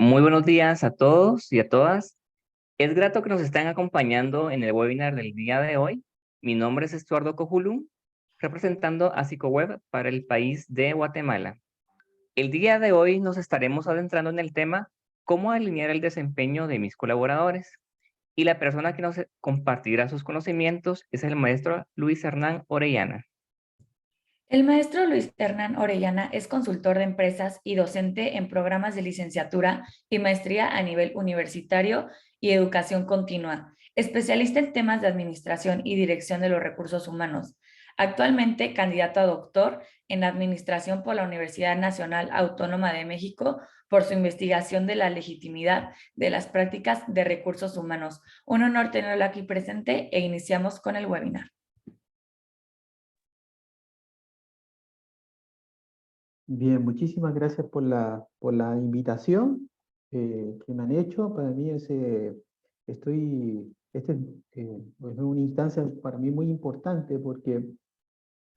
Muy buenos días a todos y a todas. Es grato que nos estén acompañando en el webinar del día de hoy. Mi nombre es Estuardo Cojulum, representando a Psicoweb para el país de Guatemala. El día de hoy nos estaremos adentrando en el tema cómo alinear el desempeño de mis colaboradores. Y la persona que nos compartirá sus conocimientos es el maestro Luis Hernán Orellana. El maestro Luis Hernán Orellana es consultor de empresas y docente en programas de licenciatura y maestría a nivel universitario y educación continua, especialista en temas de administración y dirección de los recursos humanos. Actualmente candidato a doctor en administración por la Universidad Nacional Autónoma de México por su investigación de la legitimidad de las prácticas de recursos humanos. Un honor tenerlo aquí presente e iniciamos con el webinar. Bien, muchísimas gracias por la invitación que me han hecho. Para mí es una instancia para mí muy importante porque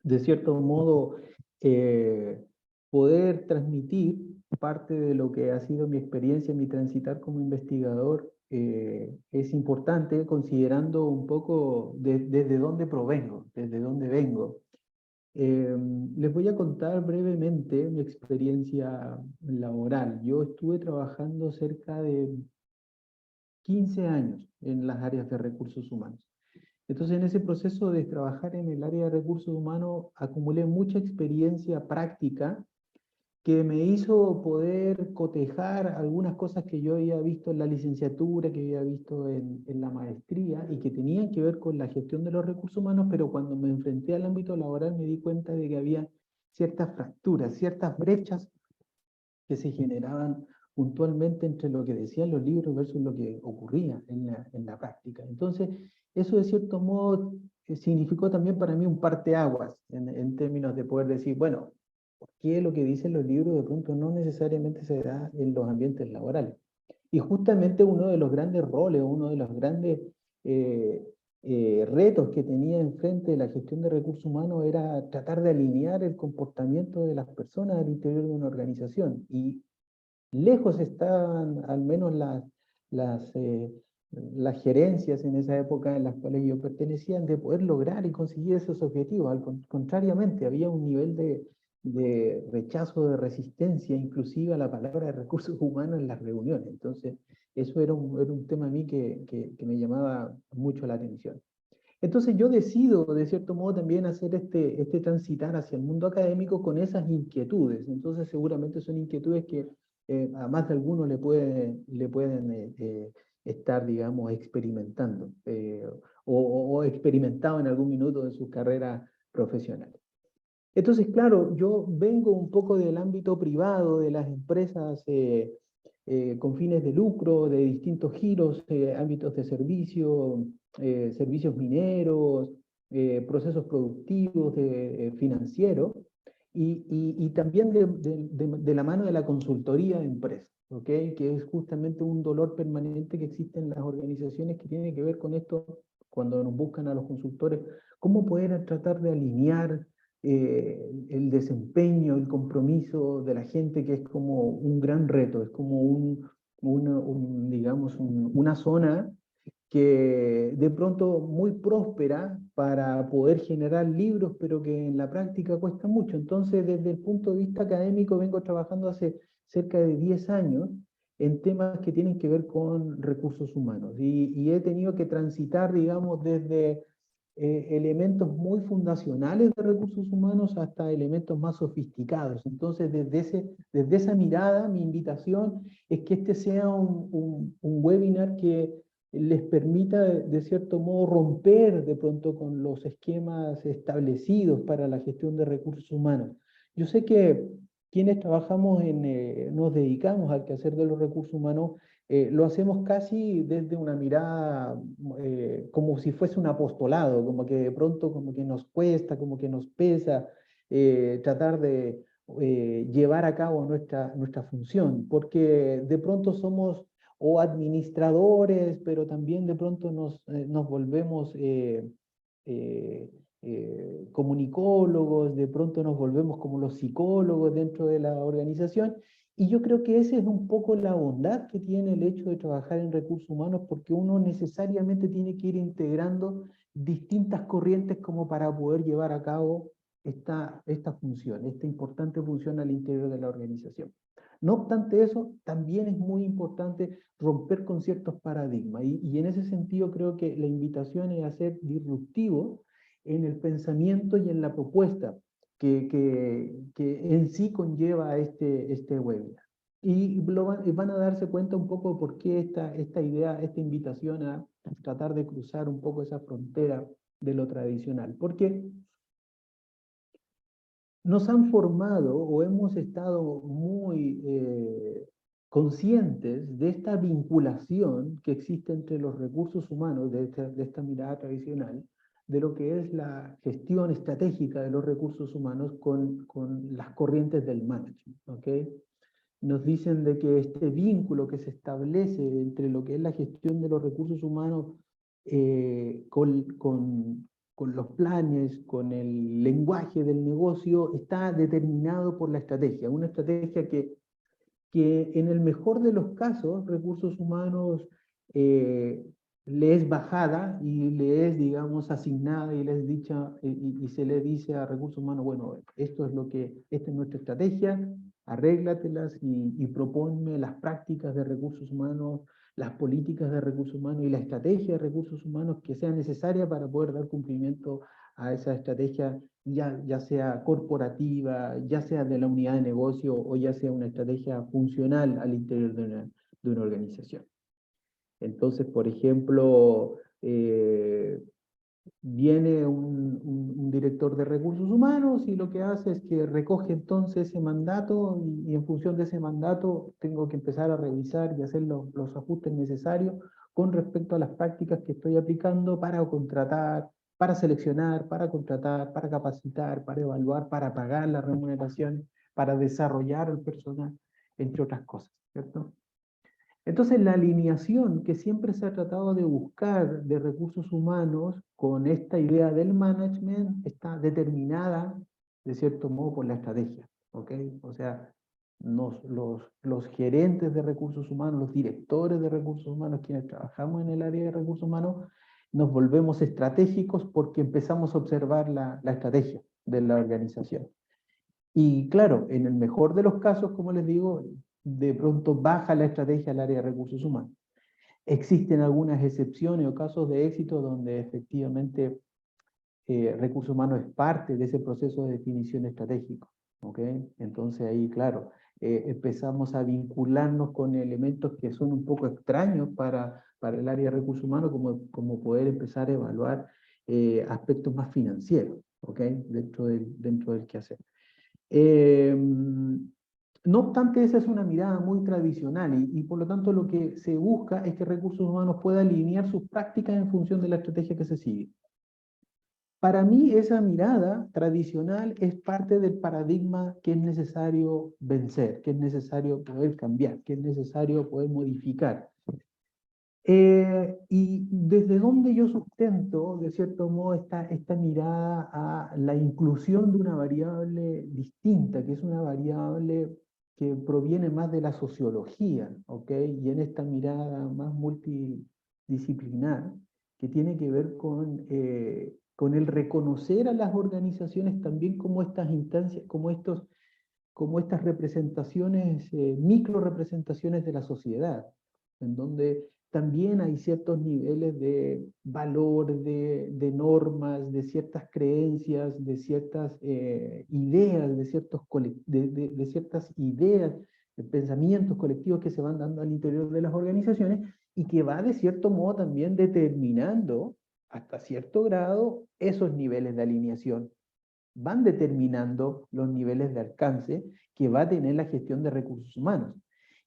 de cierto modo eh, poder transmitir parte de lo que ha sido mi experiencia, mi transitar como investigador, es importante considerando un poco desde dónde provengo, desde dónde vengo. Les voy a contar brevemente mi experiencia laboral. Yo estuve trabajando cerca de 15 años en las áreas de recursos humanos. Entonces, en ese proceso de trabajar en el área de recursos humanos, acumulé mucha experiencia práctica que me hizo poder cotejar algunas cosas que yo había visto en la licenciatura, que había visto en la maestría y que tenían que ver con la gestión de los recursos humanos, pero cuando me enfrenté al ámbito laboral me di cuenta de que había ciertas fracturas, ciertas brechas que se generaban puntualmente entre lo que decían los libros versus lo que ocurría en la práctica. Entonces, eso de cierto modo significó también para mí un parteaguas en términos de poder decir, bueno, ¿por qué lo que dicen los libros de pronto no necesariamente se da en los ambientes laborales? Y justamente uno de los grandes roles, uno de los grandes eh, retos que tenía enfrente la gestión de recursos humanos era tratar de alinear el comportamiento de las personas al interior de una organización. Y lejos estaban al menos las, eh, las gerencias en esa época en las cuales yo pertenecía de poder lograr y conseguir esos objetivos. Contrariamente, había un nivel de rechazo, de resistencia, inclusive a la palabra de recursos humanos en las reuniones. Entonces, eso era un tema a mí que me llamaba mucho la atención. Entonces yo decido, de cierto modo, también hacer este transitar hacia el mundo académico con esas inquietudes. Entonces seguramente son inquietudes que a más de alguno le pueden estar, digamos, experimentando o experimentado en algún minuto de su carrera profesional. Entonces, claro, yo vengo un poco del ámbito privado, de las empresas con fines de lucro, de distintos giros, ámbitos de servicio, servicios mineros, procesos productivos, financieros, y también de la mano de la consultoría de empresas, ¿ok? Que es justamente un dolor permanente que existe en las organizaciones que tiene que ver con esto, cuando nos buscan a los consultores, cómo poder tratar de alinear el desempeño, el compromiso de la gente, que es como un gran reto, es como digamos, una zona que de pronto muy próspera para poder generar libros, pero que en la práctica cuesta mucho. Entonces, desde el punto de vista académico, vengo trabajando hace cerca de 10 años en temas que tienen que ver con recursos humanos y he tenido que transitar, digamos, desde elementos muy fundacionales de recursos humanos hasta elementos más sofisticados. Entonces, desde esa mirada, mi invitación es que este sea un webinar que les permita, de cierto modo, romper de pronto con los esquemas establecidos para la gestión de recursos humanos. Yo sé que quienes trabajamos nos dedicamos al quehacer de los recursos humanos, lo hacemos casi desde una mirada como si fuese un apostolado, como que de pronto como que nos cuesta, como que nos pesa tratar de llevar a cabo nuestra función, porque de pronto somos o administradores, pero también de pronto nos volvemos eh, comunicólogos, de pronto nos volvemos como los psicólogos dentro de la organización, Y yo creo que esa es un poco la bondad que tiene el hecho de trabajar en recursos humanos, porque uno necesariamente tiene que ir integrando distintas corrientes como para poder llevar a cabo esta función, esta importante función al interior de la organización. No obstante eso, también es muy importante romper con ciertos paradigmas, y en ese sentido creo que la invitación es a ser disruptivo en el pensamiento y en la propuesta que en sí conlleva este webinar. Y van a darse cuenta un poco por qué esta idea, esta invitación a tratar de cruzar un poco esa frontera de lo tradicional. Porque nos han formado o hemos estado muy conscientes de esta vinculación que existe entre los recursos humanos, de esta mirada tradicional, de lo que es la gestión estratégica de los recursos humanos con las corrientes del management, ¿ok? Nos dicen de que este vínculo que se establece entre lo que es la gestión de los recursos humanos con los planes, con el lenguaje del negocio, está determinado por la estrategia. Una estrategia que en el mejor de los casos, recursos humanos le es bajada y le es, digamos, asignada y le es dicha, y se le dice a recursos humanos, bueno, esta es nuestra estrategia, arréglatelas y proponme las prácticas de recursos humanos, las políticas de recursos humanos y la estrategia de recursos humanos que sea necesaria para poder dar cumplimiento a esa estrategia, ya sea corporativa, ya sea de la unidad de negocio o ya sea una estrategia funcional al interior de una organización. Entonces, por ejemplo, viene un director de recursos humanos y lo que hace es que recoge entonces ese mandato y en función de ese mandato tengo que empezar a revisar y hacer los ajustes necesarios con respecto a las prácticas que estoy aplicando para contratar, para seleccionar, para contratar, para capacitar, para evaluar, para pagar la remuneración, para desarrollar el personal, entre otras cosas, ¿cierto? Entonces, la alineación que siempre se ha tratado de buscar de recursos humanos con esta idea del management está determinada, de cierto modo, por la estrategia, ¿ok? O sea, los gerentes de recursos humanos, los directores de recursos humanos, quienes trabajamos en el área de recursos humanos, nos volvemos estratégicos porque empezamos a observar la estrategia de la organización. Y claro, en el mejor de los casos, como les digo, de pronto baja la estrategia al área de recursos humanos. Existen algunas excepciones o casos de éxito donde efectivamente recursos humanos es parte de ese proceso de definición estratégico. ¿Ok? Entonces ahí, claro, empezamos a vincularnos con elementos que son un poco extraños para el área de recursos humanos, como poder empezar a evaluar aspectos más financieros, ¿ok? Dentro del quehacer. No obstante, esa es una mirada muy tradicional y por lo tanto lo que se busca es que recursos humanos pueda alinear sus prácticas en función de la estrategia que se sigue. Para mí esa mirada tradicional es parte del paradigma que es necesario vencer, que es necesario poder cambiar, que es necesario poder modificar. Y desde donde yo sustento, de cierto modo, esta mirada a la inclusión de una variable distinta, que es una variable que proviene más de la sociología, ¿ok? Y en esta mirada más multidisciplinar, que tiene que ver con el reconocer a las organizaciones también como estas instancias, como estas representaciones, micro representaciones de la sociedad, en donde también hay ciertos niveles de valor, de normas, de ciertas creencias, de ciertas ideas, de ciertas ideas, de pensamientos colectivos que se van dando al interior de las organizaciones y que va de cierto modo también determinando hasta cierto grado esos niveles de alineación, van determinando los niveles de alcance que va a tener la gestión de recursos humanos.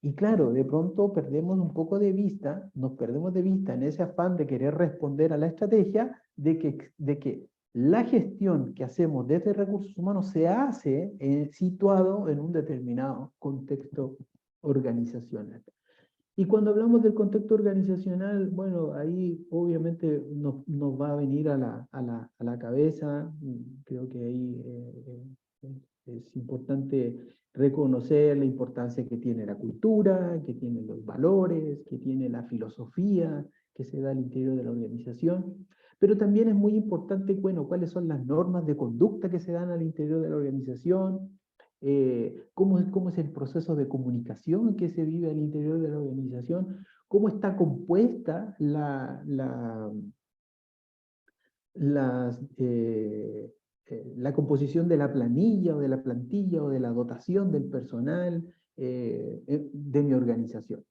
Y claro, de pronto perdemos un poco de vista, nos perdemos de vista en ese afán de querer responder a la estrategia de que la gestión que hacemos desde recursos humanos se hace situado en un determinado contexto organizacional. Y cuando hablamos del contexto organizacional, bueno, ahí obviamente nos va a venir a la cabeza, creo que ahí es importante reconocer la importancia que tiene la cultura, que tiene los valores, que tiene la filosofía que se da al interior de la organización, pero también es muy importante, bueno, cuáles son las normas de conducta que se dan al interior de la organización, cómo es el proceso de comunicación que se vive al interior de la organización, cómo está compuesta la composición de la planilla o de la plantilla o de la dotación del personal de mi organización.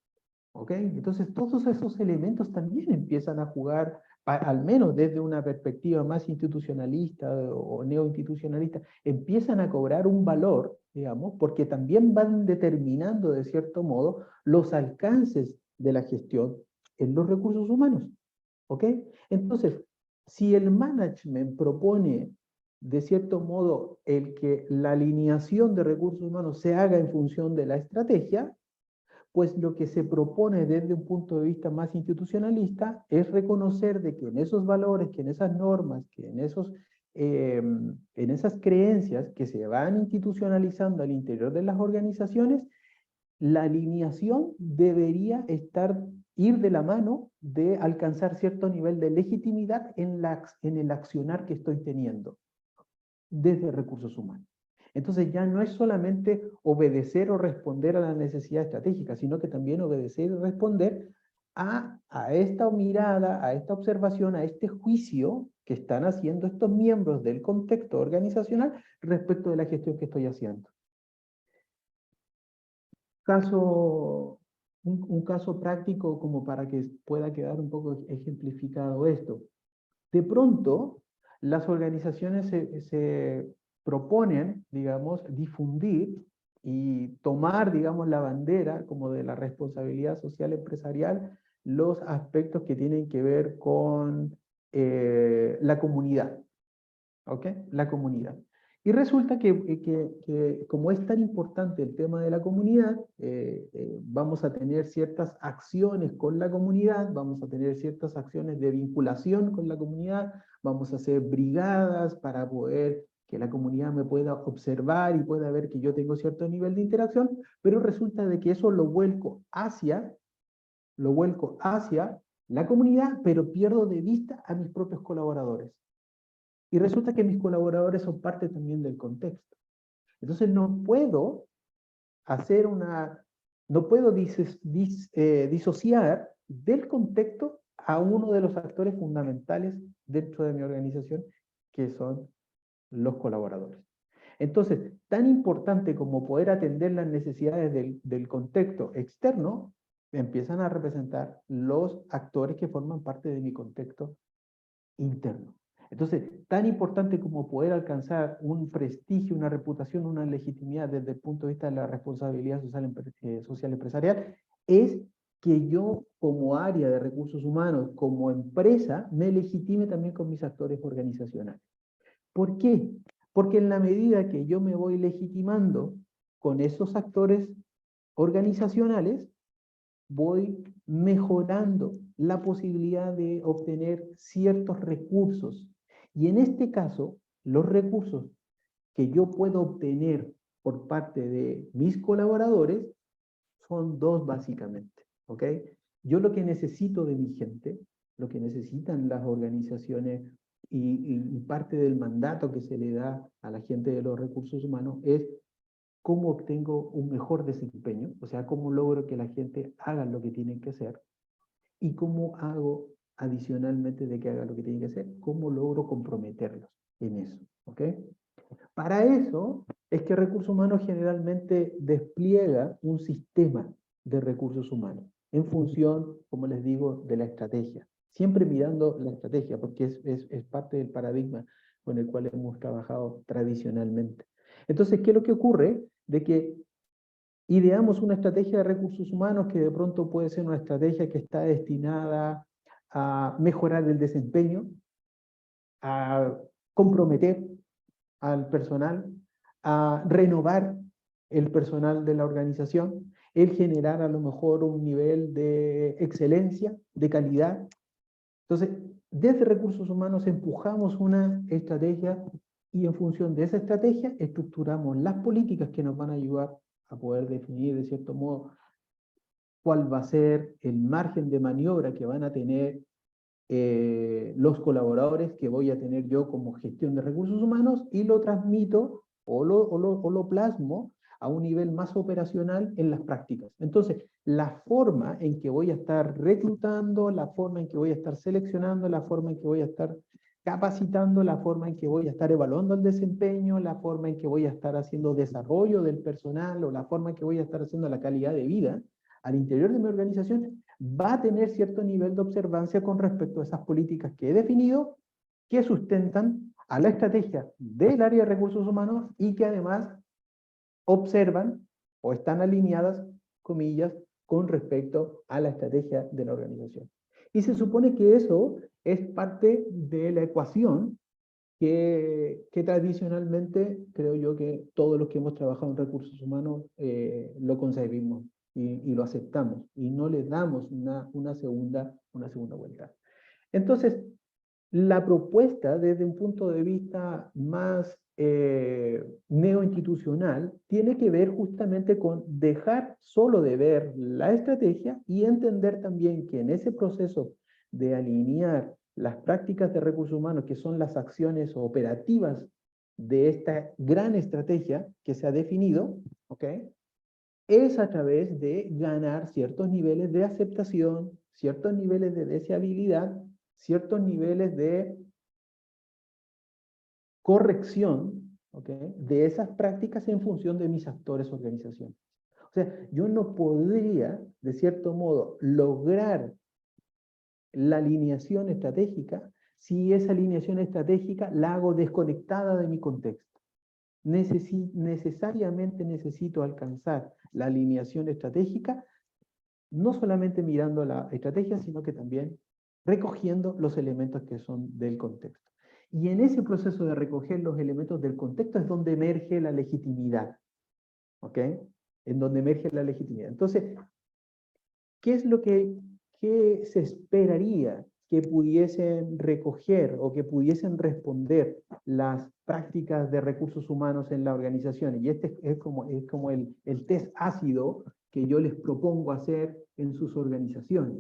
¿Ok? Entonces todos esos elementos también empiezan a jugar, al menos desde una perspectiva más institucionalista o neoinstitucionalista, empiezan a cobrar un valor, digamos, porque también van determinando de cierto modo los alcances de la gestión en los recursos humanos. ¿Ok? Entonces, si el management propone de cierto modo el que la alineación de recursos humanos se haga en función de la estrategia, pues lo que se propone desde un punto de vista más institucionalista es reconocer de que en esos valores, que en esas normas, que en esas creencias que se van institucionalizando al interior de las organizaciones, la alineación debería ir de la mano de alcanzar cierto nivel de legitimidad en el accionar que estoy teniendo desde recursos humanos. Entonces ya no es solamente obedecer o responder a la necesidad estratégica, sino que también obedecer y responder a esta mirada, a esta observación, a este juicio que están haciendo estos miembros del contexto organizacional respecto de la gestión que estoy haciendo. Un caso práctico como para que pueda quedar un poco ejemplificado esto. De pronto, las organizaciones se proponen, digamos, difundir y tomar, digamos, la bandera como de la responsabilidad social empresarial, los aspectos que tienen que ver con la comunidad, ¿ok? La comunidad. Y resulta que como es tan importante el tema de la comunidad, vamos a tener ciertas acciones con la comunidad, vamos a tener ciertas acciones de vinculación con la comunidad, vamos a hacer brigadas para poder que la comunidad me pueda observar y pueda ver que yo tengo cierto nivel de interacción, pero resulta de que eso lo vuelco hacia la comunidad, pero pierdo de vista a mis propios colaboradores. Y resulta que mis colaboradores son parte también del contexto. Entonces no puedo disociar del contexto a uno de los actores fundamentales dentro de mi organización, que son los colaboradores. Entonces, tan importante como poder atender las necesidades del contexto externo, empiezan a representar los actores que forman parte de mi contexto interno. Entonces, tan importante como poder alcanzar un prestigio, una reputación, una legitimidad desde el punto de vista de la responsabilidad social empresarial, es que yo como área de recursos humanos, como empresa, me legitime también con mis actores organizacionales. ¿Por qué? Porque en la medida que yo me voy legitimando con esos actores organizacionales, voy mejorando la posibilidad de obtener ciertos recursos. Y en este caso, los recursos que yo puedo obtener por parte de mis colaboradores son dos básicamente, ¿ok? Yo lo que necesito de mi gente, lo que necesitan las organizaciones y parte del mandato que se le da a la gente de los recursos humanos es cómo obtengo un mejor desempeño, o sea, cómo logro que la gente haga lo que tienen que hacer, y cómo hago adicionalmente de que haga lo que tienen que hacer, cómo logro comprometerlos en eso, ¿ok? Para eso es que Recursos Humanos generalmente despliega un sistema de recursos humanos en función, como les digo, de la estrategia. Siempre mirando la estrategia, porque es parte del paradigma con el cual hemos trabajado tradicionalmente. Entonces, ¿qué es lo que ocurre? De que ideamos una estrategia de recursos humanos que de pronto puede ser una estrategia que está destinada a mejorar el desempeño, a comprometer al personal, a renovar el personal de la organización, el generar a lo mejor un nivel de excelencia, de calidad. Entonces, desde recursos humanos empujamos una estrategia y en función de esa estrategia estructuramos las políticas que nos van a ayudar a poder definir de cierto modo cuál va a ser el margen de maniobra que van a tener los colaboradores que voy a tener yo como gestión de recursos humanos, y lo transmito o lo plasmo a un nivel más operacional en las prácticas. Entonces, la forma en que voy a estar reclutando, la forma en que voy a estar seleccionando, la forma en que voy a estar capacitando, la forma en que voy a estar evaluando el desempeño, la forma en que voy a estar haciendo desarrollo del personal, o la forma en que voy a estar haciendo la calidad de vida al interior de mi organización, va a tener cierto nivel de observancia con respecto a esas políticas que he definido, que sustentan a la estrategia del área de recursos humanos y que además observan o están alineadas, comillas, con respecto a la estrategia de la organización. Y se supone que eso es parte de la ecuación que tradicionalmente creo yo que todos los que hemos trabajado en recursos humanos lo concebimos y lo aceptamos y no le damos una segunda vuelta. Entonces, la propuesta desde un punto de vista más neoinstitucional tiene que ver justamente con dejar solo de ver la estrategia y entender también que en ese proceso de alinear las prácticas de recursos humanos, que son las acciones operativas de esta gran estrategia que se ha definido, ¿ok?, es a través de ganar ciertos niveles de aceptación, ciertos niveles de deseabilidad, ciertos niveles de corrección, ¿okay?, de esas prácticas en función de mis actores organizacionales. O sea, yo no podría, de cierto modo, lograr la alineación estratégica si esa alineación estratégica la hago desconectada de mi contexto. Necesariamente necesito alcanzar la alineación estratégica, no solamente mirando la estrategia, sino que también recogiendo los elementos que son del contexto. Y en ese proceso de recoger los elementos del contexto es donde emerge la legitimidad. ¿Ok? En donde emerge la legitimidad. Entonces, ¿qué es lo que se esperaría que pudiesen recoger o que pudiesen responder las prácticas de recursos humanos en la organización? Y este es como el test ácido que yo les propongo hacer en sus organizaciones.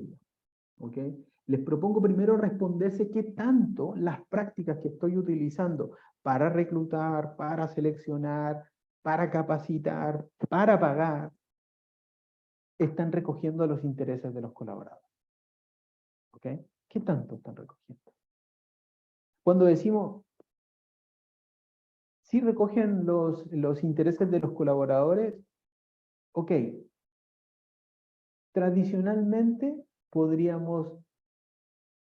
¿Ok? Les propongo primero responderse qué tanto las prácticas que estoy utilizando para reclutar, para seleccionar, para capacitar, para pagar, están recogiendo los intereses de los colaboradores. ¿Ok? ¿Qué tanto están recogiendo? Cuando decimos, si recogen los intereses de los colaboradores, ok, tradicionalmente podríamos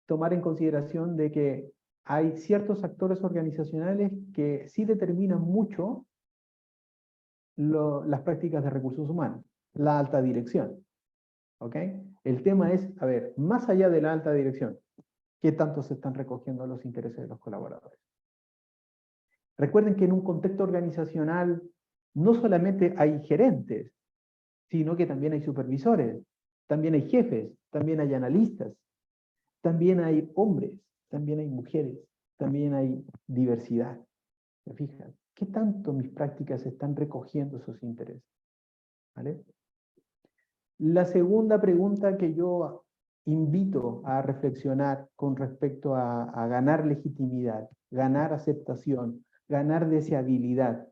tomar en consideración de que hay ciertos actores organizacionales que sí determinan mucho las prácticas de recursos humanos, la alta dirección. ¿Ok? El tema es, a ver, más allá de la alta dirección, ¿qué tanto se están recogiendo los intereses de los colaboradores? Recuerden que en un contexto organizacional no solamente hay gerentes, sino que también hay supervisores, también hay jefes, también hay analistas, también hay hombres, también hay mujeres, también hay diversidad. ¿Se fijan? ¿Qué tanto mis prácticas están recogiendo esos intereses? ¿Vale? La segunda pregunta que yo invito a reflexionar con respecto a ganar legitimidad, ganar aceptación, ganar deseabilidad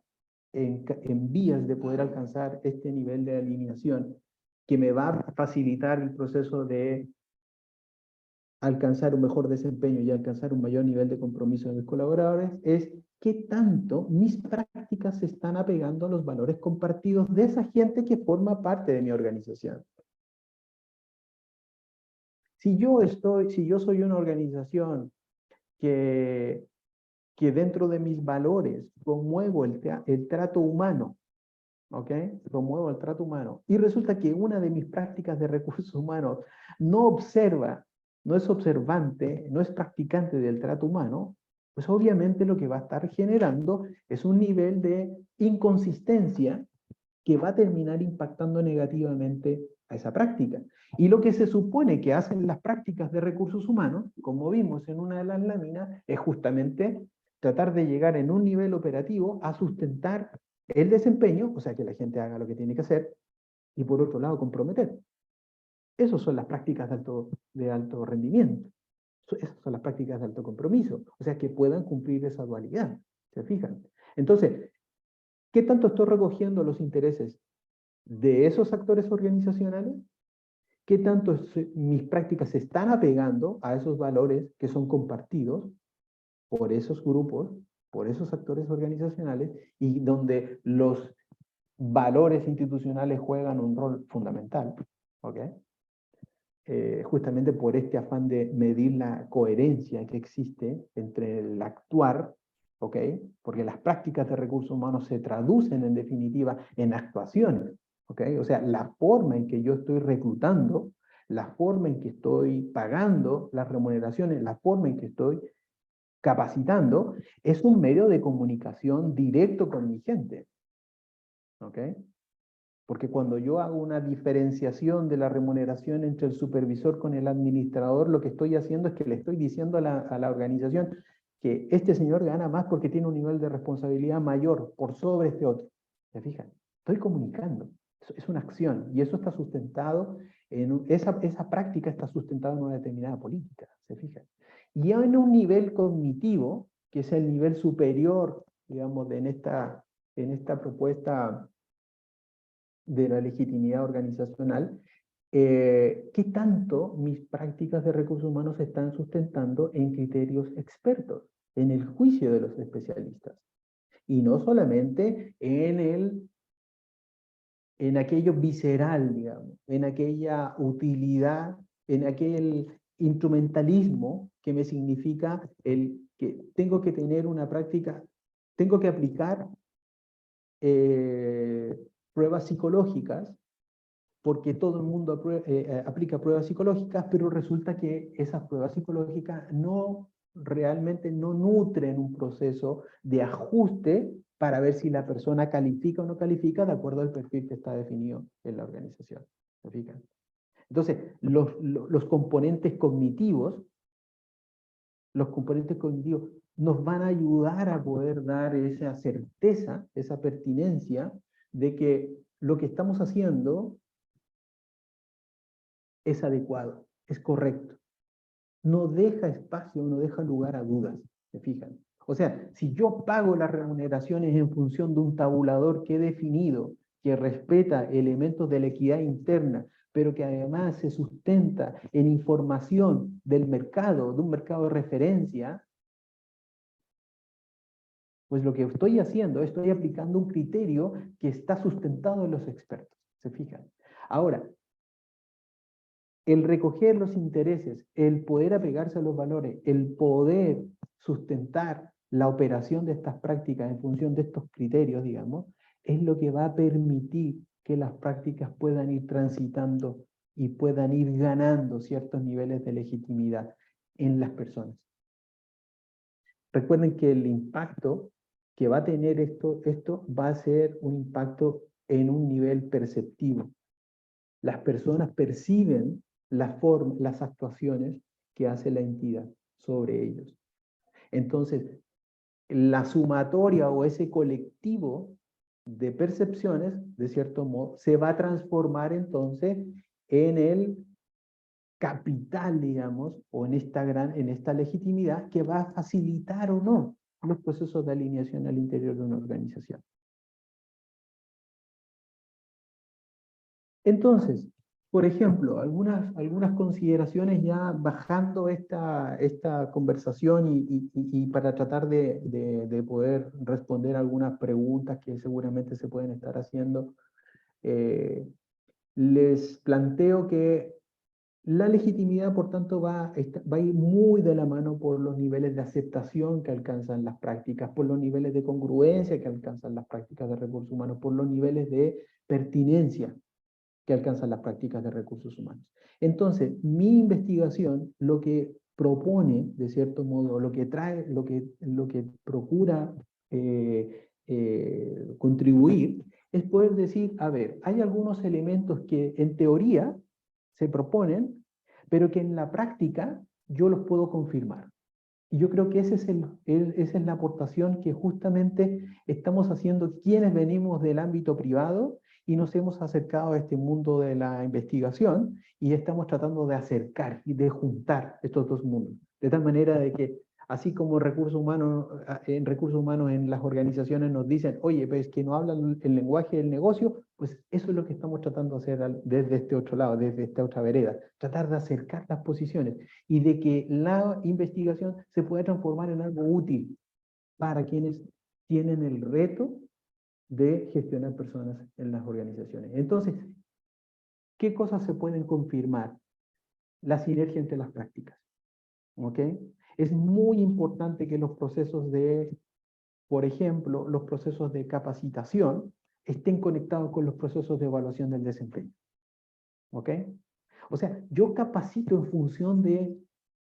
en vías de poder alcanzar este nivel de alineación que me va a facilitar el proceso de alcanzar un mejor desempeño y alcanzar un mayor nivel de compromiso de mis colaboradores, es qué tanto mis prácticas se están apegando a los valores compartidos de esa gente que forma parte de mi organización. Si yo soy una organización que dentro de mis valores promuevo el trato humano, ¿ok? Promuevo el trato humano, y resulta que una de mis prácticas de recursos humanos no observa, no es observante, no es practicante del trato humano, pues obviamente lo que va a estar generando es un nivel de inconsistencia que va a terminar impactando negativamente a esa práctica. Y lo que se supone que hacen las prácticas de recursos humanos, como vimos en una de las láminas, es justamente tratar de llegar en un nivel operativo a sustentar el desempeño, o sea, que la gente haga lo que tiene que hacer, y por otro lado, comprometer. Esas son las prácticas de alto rendimiento. Esas son las prácticas de alto compromiso. O sea, que puedan cumplir esa dualidad. ¿Se fijan? Entonces, ¿qué tanto estoy recogiendo los intereses de esos actores organizacionales? ¿Qué tanto mis prácticas se están apegando a esos valores que son compartidos por esos grupos, por esos actores organizacionales, y donde los valores institucionales juegan un rol fundamental? ¿Ok? Justamente por este afán de medir la coherencia que existe entre el actuar, ¿ok? Porque las prácticas de recursos humanos se traducen en definitiva en actuaciones, ¿ok? O sea, la forma en que yo estoy reclutando, la forma en que estoy pagando las remuneraciones, la forma en que estoy capacitando, es un medio de comunicación directo con mi gente, ¿ok? Porque cuando yo hago una diferenciación de la remuneración entre el supervisor con el administrador, lo que estoy haciendo es que le estoy diciendo a la organización que este señor gana más porque tiene un nivel de responsabilidad mayor por sobre este otro. ¿Se fijan? Estoy comunicando. Es una acción y eso está sustentado, esa práctica está sustentada en una determinada política. ¿Se fijan? Y en un nivel cognitivo, que es el nivel superior, digamos, en esta propuesta de la legitimidad organizacional, ¿qué tanto mis prácticas de recursos humanos se están sustentando en criterios expertos, en el juicio de los especialistas? Y no solamente en aquello visceral, digamos, en aquella utilidad, en aquel instrumentalismo que me significa el que tengo que tener una práctica, tengo que aplicar pruebas psicológicas, porque todo el mundo aplica pruebas psicológicas, pero resulta que esas pruebas psicológicas realmente no nutren un proceso de ajuste para ver si la persona califica o no califica de acuerdo al perfil que está definido en la organización. ¿Se fijan? Entonces, los componentes cognitivos nos van a ayudar a poder dar esa certeza, esa pertinencia de que lo que estamos haciendo es adecuado, es correcto. No deja espacio, no deja lugar a dudas, ¿se fijan? O sea, si yo pago las remuneraciones en función de un tabulador que he definido, que respeta elementos de la equidad interna, pero que además se sustenta en información del mercado, de un mercado de referencia, pues lo que estoy haciendo, estoy aplicando un criterio que está sustentado en los expertos, ¿se fijan? Ahora, el recoger los intereses, el poder apegarse a los valores, el poder sustentar la operación de estas prácticas en función de estos criterios, digamos, es lo que va a permitir que las prácticas puedan ir transitando y puedan ir ganando ciertos niveles de legitimidad en las personas. Recuerden que el impacto que va a tener esto va a ser un impacto en un nivel perceptivo. Las personas perciben las actuaciones que hace la entidad sobre ellos. Entonces, la sumatoria o ese colectivo de percepciones, de cierto modo, se va a transformar entonces en el capital, digamos, o en esta legitimidad que va a facilitar o no los procesos de alineación al interior de una organización. Entonces, por ejemplo, algunas consideraciones ya bajando esta conversación y para tratar de poder responder algunas preguntas que seguramente se pueden estar haciendo, les planteo que la legitimidad, por tanto, va a ir muy de la mano por los niveles de aceptación que alcanzan las prácticas, por los niveles de congruencia que alcanzan las prácticas de recursos humanos, por los niveles de pertinencia que alcanzan las prácticas de recursos humanos. Entonces, mi investigación lo que propone, de cierto modo, lo que trae, lo que procura contribuir, es poder decir, a ver, hay algunos elementos que en teoría se proponen, pero que en la práctica yo los puedo confirmar. Y yo creo que esa es la aportación que justamente estamos haciendo quienes venimos del ámbito privado y nos hemos acercado a este mundo de la investigación y estamos tratando de acercar y de juntar estos dos mundos. De tal manera de que, así como en recursos humanos en las organizaciones nos dicen, oye, pues que no hablan el lenguaje del negocio, pues eso es lo que estamos tratando de hacer desde este otro lado, desde esta otra vereda, tratar de acercar las posiciones y de que la investigación se pueda transformar en algo útil para quienes tienen el reto de gestionar personas en las organizaciones. Entonces, ¿qué cosas se pueden confirmar? La sinergia entre las prácticas. ¿Ok? Es muy importante que los procesos por ejemplo, los procesos de capacitación estén conectados con los procesos de evaluación del desempeño. ¿Ok? O sea, yo capacito en función de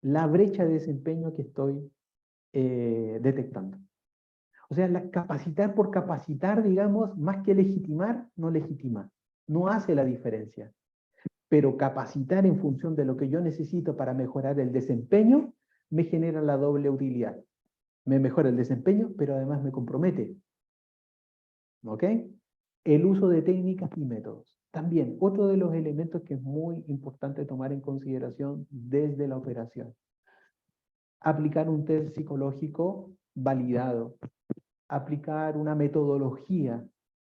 la brecha de desempeño que estoy detectando. O sea, capacitar por capacitar, digamos, más que legitimar, no legitima. No hace la diferencia. Pero capacitar en función de lo que yo necesito para mejorar el desempeño, me genera la doble utilidad. Me mejora el desempeño, pero además me compromete. ¿Ok? El uso de técnicas y métodos. También, otro de los elementos que es muy importante tomar en consideración desde la operación. Aplicar un test psicológico validado. Aplicar una metodología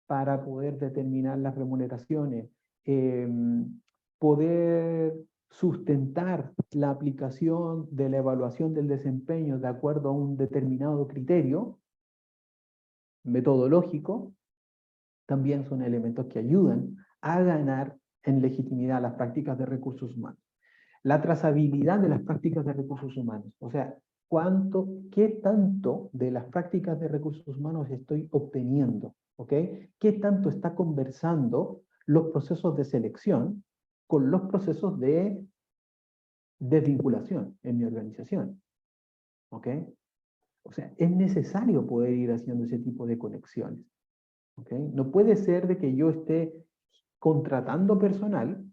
para poder determinar las remuneraciones. Poder sustentar la aplicación de la evaluación del desempeño de acuerdo a un determinado criterio metodológico, también son elementos que ayudan a ganar en legitimidad las prácticas de recursos humanos. La trazabilidad de las prácticas de recursos humanos, o sea, qué tanto de las prácticas de recursos humanos estoy obteniendo, ¿ok? ¿Qué tanto está conversando los procesos de selección con los procesos de desvinculación en mi organización? ¿Ok? O sea, es necesario poder ir haciendo ese tipo de conexiones. ¿Ok? No puede ser de que yo esté contratando personal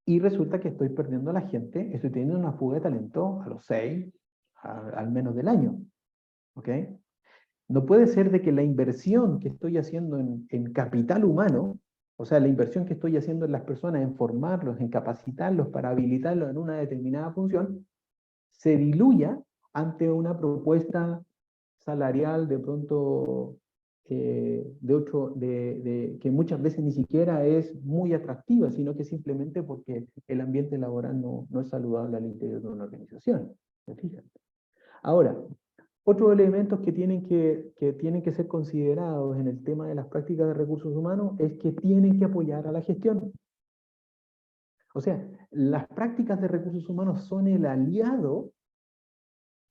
y resulta que estoy perdiendo a la gente, estoy teniendo una fuga de talento a los 6, al menos del año. ¿Ok? No puede ser de que la inversión que estoy haciendo en capital humano, o sea, la inversión que estoy haciendo en las personas, en formarlos, en capacitarlos para habilitarlos en una determinada función, se diluya ante una propuesta salarial de pronto que muchas veces ni siquiera es muy atractiva, sino que simplemente porque el ambiente laboral no es saludable al interior de una organización. ¿Se fijan? Ahora, otros elementos que tienen que ser considerados en el tema de las prácticas de recursos humanos es que tienen que apoyar a la gestión. O sea, las prácticas de recursos humanos son el aliado,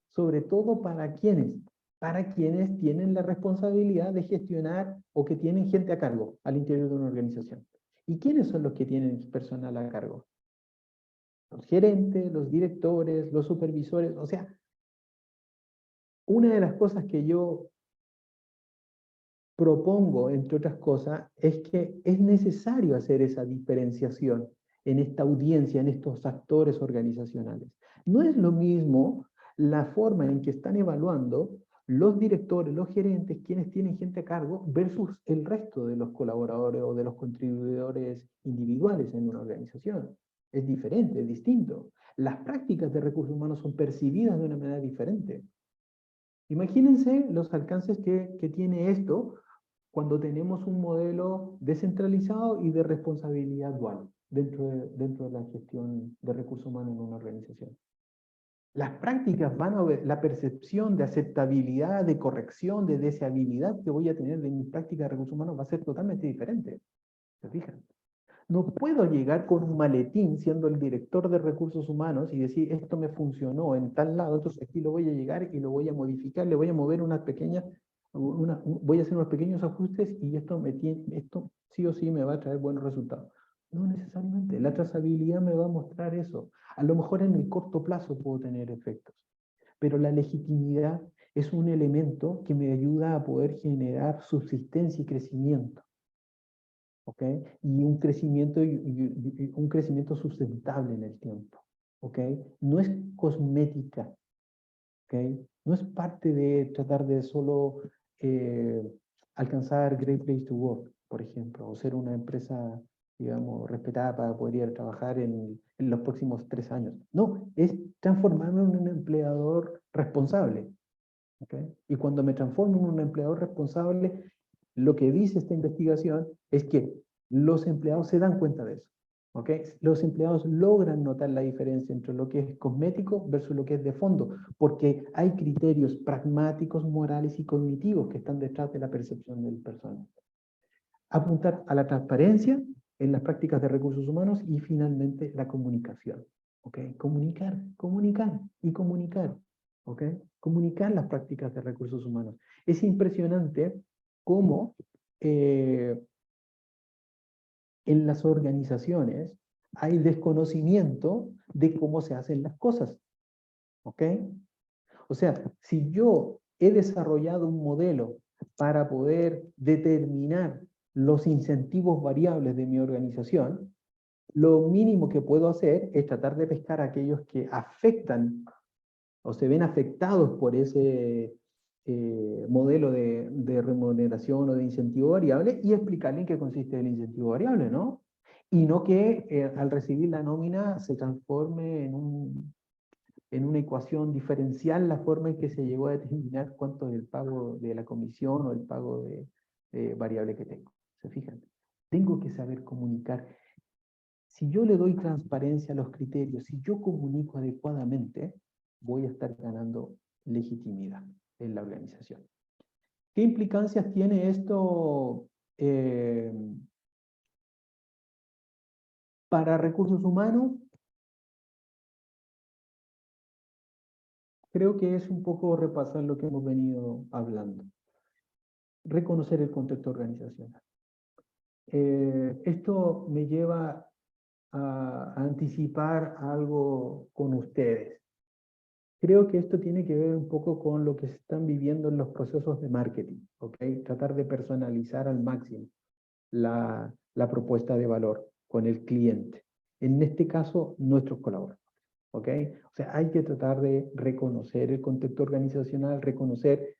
sobre todo para quienes tienen la responsabilidad de gestionar o que tienen gente a cargo al interior de una organización. ¿Y quiénes son los que tienen personal a cargo? Los gerentes, los directores, los supervisores. O sea, una de las cosas que yo propongo, entre otras cosas, es que es necesario hacer esa diferenciación en esta audiencia, en estos actores organizacionales. No es lo mismo la forma en que están evaluando los directores, los gerentes, quienes tienen gente a cargo, versus el resto de los colaboradores o de los contribuidores individuales en una organización. Es diferente, es distinto. Las prácticas de recursos humanos son percibidas de una manera diferente. Imagínense los alcances que tiene esto cuando tenemos un modelo descentralizado y de responsabilidad dual dentro de la gestión de recursos humanos en una organización. Las prácticas van a ver, la percepción de aceptabilidad, de corrección, de deseabilidad que voy a tener de mi práctica de recursos humanos va a ser totalmente diferente. ¿Se fijan? No puedo llegar con un maletín siendo el director de recursos humanos y decir, esto me funcionó en tal lado, entonces aquí lo voy a llegar y lo voy a modificar, le voy a mover unas pequeñas, voy a hacer unos pequeños ajustes y esto sí o sí me va a traer buenos resultados. No necesariamente, la trazabilidad me va a mostrar eso. A lo mejor en el corto plazo puedo tener efectos, pero la legitimidad es un elemento que me ayuda a poder generar subsistencia y crecimiento. ¿Ok? Y un crecimiento sustentable en el tiempo. ¿Ok? No es cosmética. ¿ok? No es parte de tratar de solo alcanzar Great Place to Work, por ejemplo, o ser una empresa, digamos, respetada para poder ir a trabajar en los próximos 3 años. No, es transformarme en un empleador responsable. ¿Okay? Y cuando me transformo en un empleador responsable, lo que dice esta investigación es que los empleados se dan cuenta de eso. ¿Okay? Los empleados logran notar la diferencia entre lo que es cosmético versus lo que es de fondo, porque hay criterios pragmáticos, morales y cognitivos que están detrás de la percepción del personal. Apuntar a la transparencia en las prácticas de recursos humanos y finalmente la comunicación. ¿Okay? Comunicar, comunicar y comunicar. ¿Okay? Comunicar las prácticas de recursos humanos. Es impresionante cómo en las organizaciones hay desconocimiento de cómo se hacen las cosas. ¿Ok? O sea, si yo he desarrollado un modelo para poder determinar los incentivos variables de mi organización, lo mínimo que puedo hacer es tratar de pescar a aquellos que afectan o se ven afectados por ese modelo de remuneración o de incentivo variable y explicarle en qué consiste el incentivo variable, ¿no? Y no que al recibir la nómina se transforme en una ecuación diferencial la forma en que se llegó a determinar cuánto es el pago de la comisión o el pago de variable que tengo. ¿Se fijan? Tengo que saber comunicar. Si yo le doy transparencia a los criterios, si yo comunico adecuadamente, voy a estar ganando legitimidad en la organización. ¿Qué implicancias tiene esto para recursos humanos? Creo que es un poco repasar lo que hemos venido hablando. Reconocer el contexto organizacional. Esto me lleva a anticipar algo con ustedes. Creo que esto tiene que ver un poco con lo que se están viviendo en los procesos de marketing, ¿ok? Tratar de personalizar al máximo la propuesta de valor con el cliente. En este caso, nuestros colaboradores, ¿ok? O sea, hay que tratar de reconocer el contexto organizacional, reconocer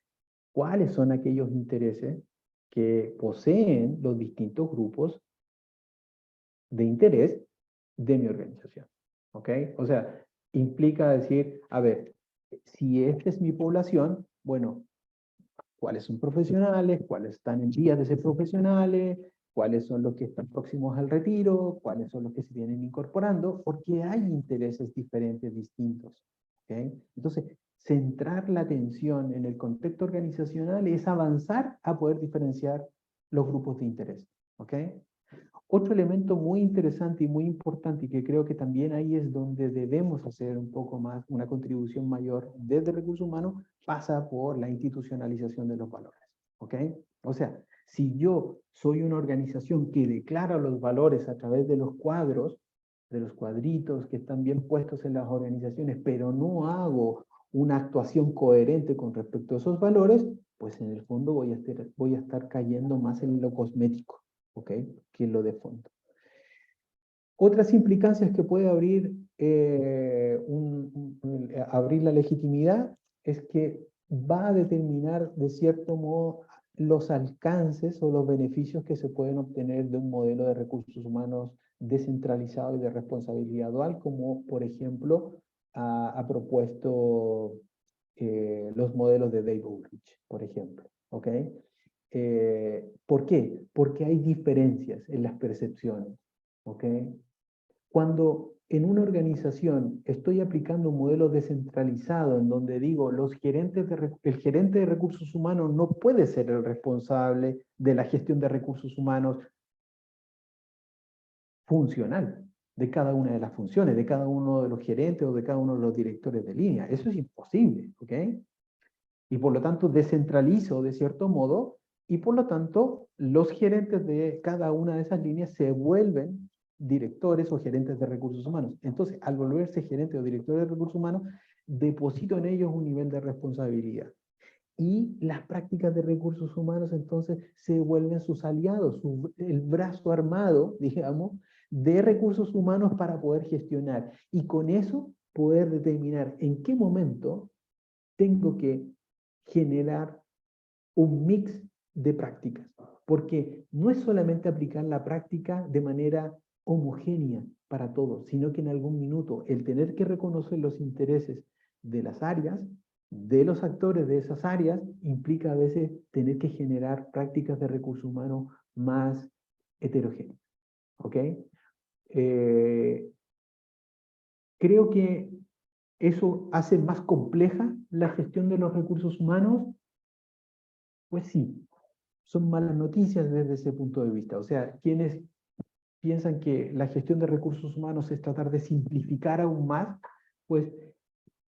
cuáles son aquellos intereses que poseen los distintos grupos de interés de mi organización, ¿ok? O sea, implica decir, a ver, si esta es mi población, bueno, ¿cuáles son profesionales? ¿Cuáles están en vías de ser profesionales? ¿Cuáles son los que están próximos al retiro? ¿Cuáles son los que se vienen incorporando? Porque hay intereses diferentes, distintos, ¿ok? Entonces, centrar la atención en el contexto organizacional es avanzar a poder diferenciar los grupos de interés, ¿ok? Otro elemento muy interesante y muy importante, y que creo que también ahí es donde debemos hacer un poco más, una contribución mayor desde recursos humanos, pasa por la institucionalización de los valores. ¿Ok? O sea, si yo soy una organización que declara los valores a través de los cuadros, de los cuadritos que están bien puestos en las organizaciones, pero no hago una actuación coherente con respecto a esos valores, pues en el fondo voy a estar cayendo más en lo cosmético. ¿Ok? Que lo de fondo. Otras implicancias que puede abrir, abrir la legitimidad es que va a determinar de cierto modo los alcances o los beneficios que se pueden obtener de un modelo de recursos humanos descentralizado y de responsabilidad dual, como por ejemplo ha propuesto los modelos de Dave Ulrich, por ejemplo. ¿Ok? ¿Por qué? Porque hay diferencias en las percepciones. ¿Ok? Cuando en una organización estoy aplicando un modelo descentralizado en donde digo el gerente de recursos humanos no puede ser el responsable de la gestión de recursos humanos funcional de cada una de las funciones, de cada uno de los gerentes o de cada uno de los directores de línea. Eso es imposible, ¿ok? Y por lo tanto descentralizo de cierto modo y por lo tanto los gerentes de cada una de esas líneas se vuelven directores o gerentes de recursos humanos. Entonces, al volverse gerente o director de recursos humanos, deposito en ellos un nivel de responsabilidad. Y las prácticas de recursos humanos entonces se vuelven sus aliados, el brazo armado, digamos, de recursos humanos para poder gestionar. Y con eso poder determinar en qué momento tengo que generar un mix de prácticas, porque no es solamente aplicar la práctica de manera homogénea para todos, sino que en algún minuto el tener que reconocer los intereses de las áreas, de los actores de esas áreas, implica a veces tener que generar prácticas de recursos humanos más heterogéneas. ¿Ok? Creo que eso hace más compleja la gestión de los recursos humanos. Pues sí, son malas noticias desde ese punto de vista. O sea, quienes piensan que la gestión de recursos humanos es tratar de simplificar aún más, pues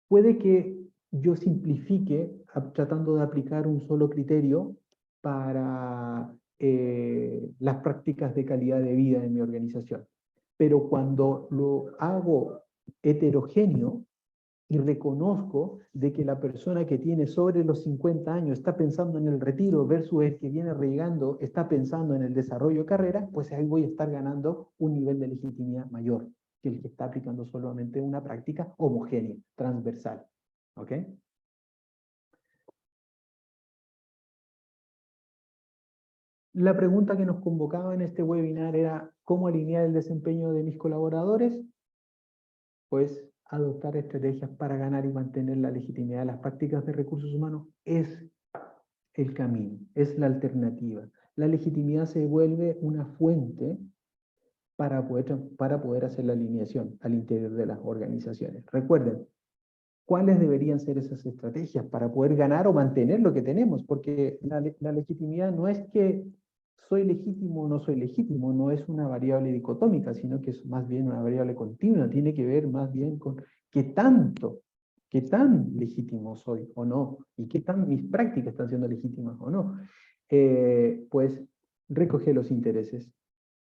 puede que yo simplifique tratando de aplicar un solo criterio para las prácticas de calidad de vida en mi organización. Pero cuando lo hago heterogéneo, y reconozco de que la persona que tiene sobre los 50 años está pensando en el retiro versus el que viene llegando está pensando en el desarrollo de carrera, pues ahí voy a estar ganando un nivel de legitimidad mayor que el que está aplicando solamente una práctica homogénea, transversal. ¿Ok? La pregunta que nos convocaba en este webinar era ¿cómo alinear el desempeño de mis colaboradores? Pues adoptar estrategias para ganar y mantener la legitimidad de las prácticas de recursos humanos es el camino, es la alternativa. La legitimidad se vuelve una fuente para poder hacer la alineación al interior de las organizaciones. Recuerden, ¿cuáles deberían ser esas estrategias para poder ganar o mantener lo que tenemos? Porque la legitimidad no es que soy legítimo o no soy legítimo, no es una variable dicotómica, sino que es más bien una variable continua, tiene que ver más bien con qué tan legítimo soy o no, y qué tan mis prácticas están siendo legítimas o no. Pues recoger los intereses,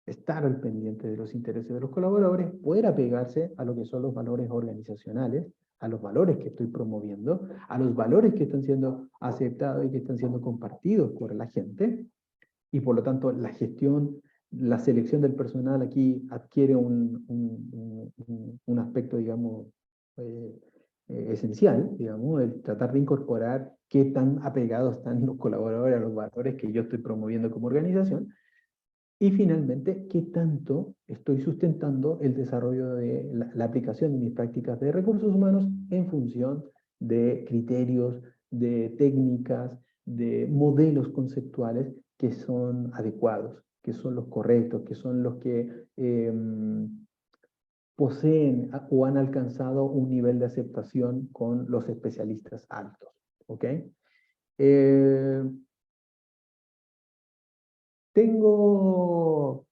estar al pendiente de los intereses de los colaboradores, poder apegarse a lo que son los valores organizacionales, a los valores que estoy promoviendo, a los valores que están siendo aceptados y que están siendo compartidos por la gente, y por lo tanto la gestión, la selección del personal aquí adquiere un aspecto, digamos, eh, esencial, digamos, el tratar de incorporar qué tan apegados están los colaboradores a los valores que yo estoy promoviendo como organización, y finalmente, ¿qué tanto estoy sustentando el desarrollo de la aplicación de mis prácticas de recursos humanos en función de criterios, de técnicas, de modelos conceptuales que son adecuados, que son los correctos, que son los que poseen o han alcanzado un nivel de aceptación con los especialistas altos? ¿Ok? Tengo,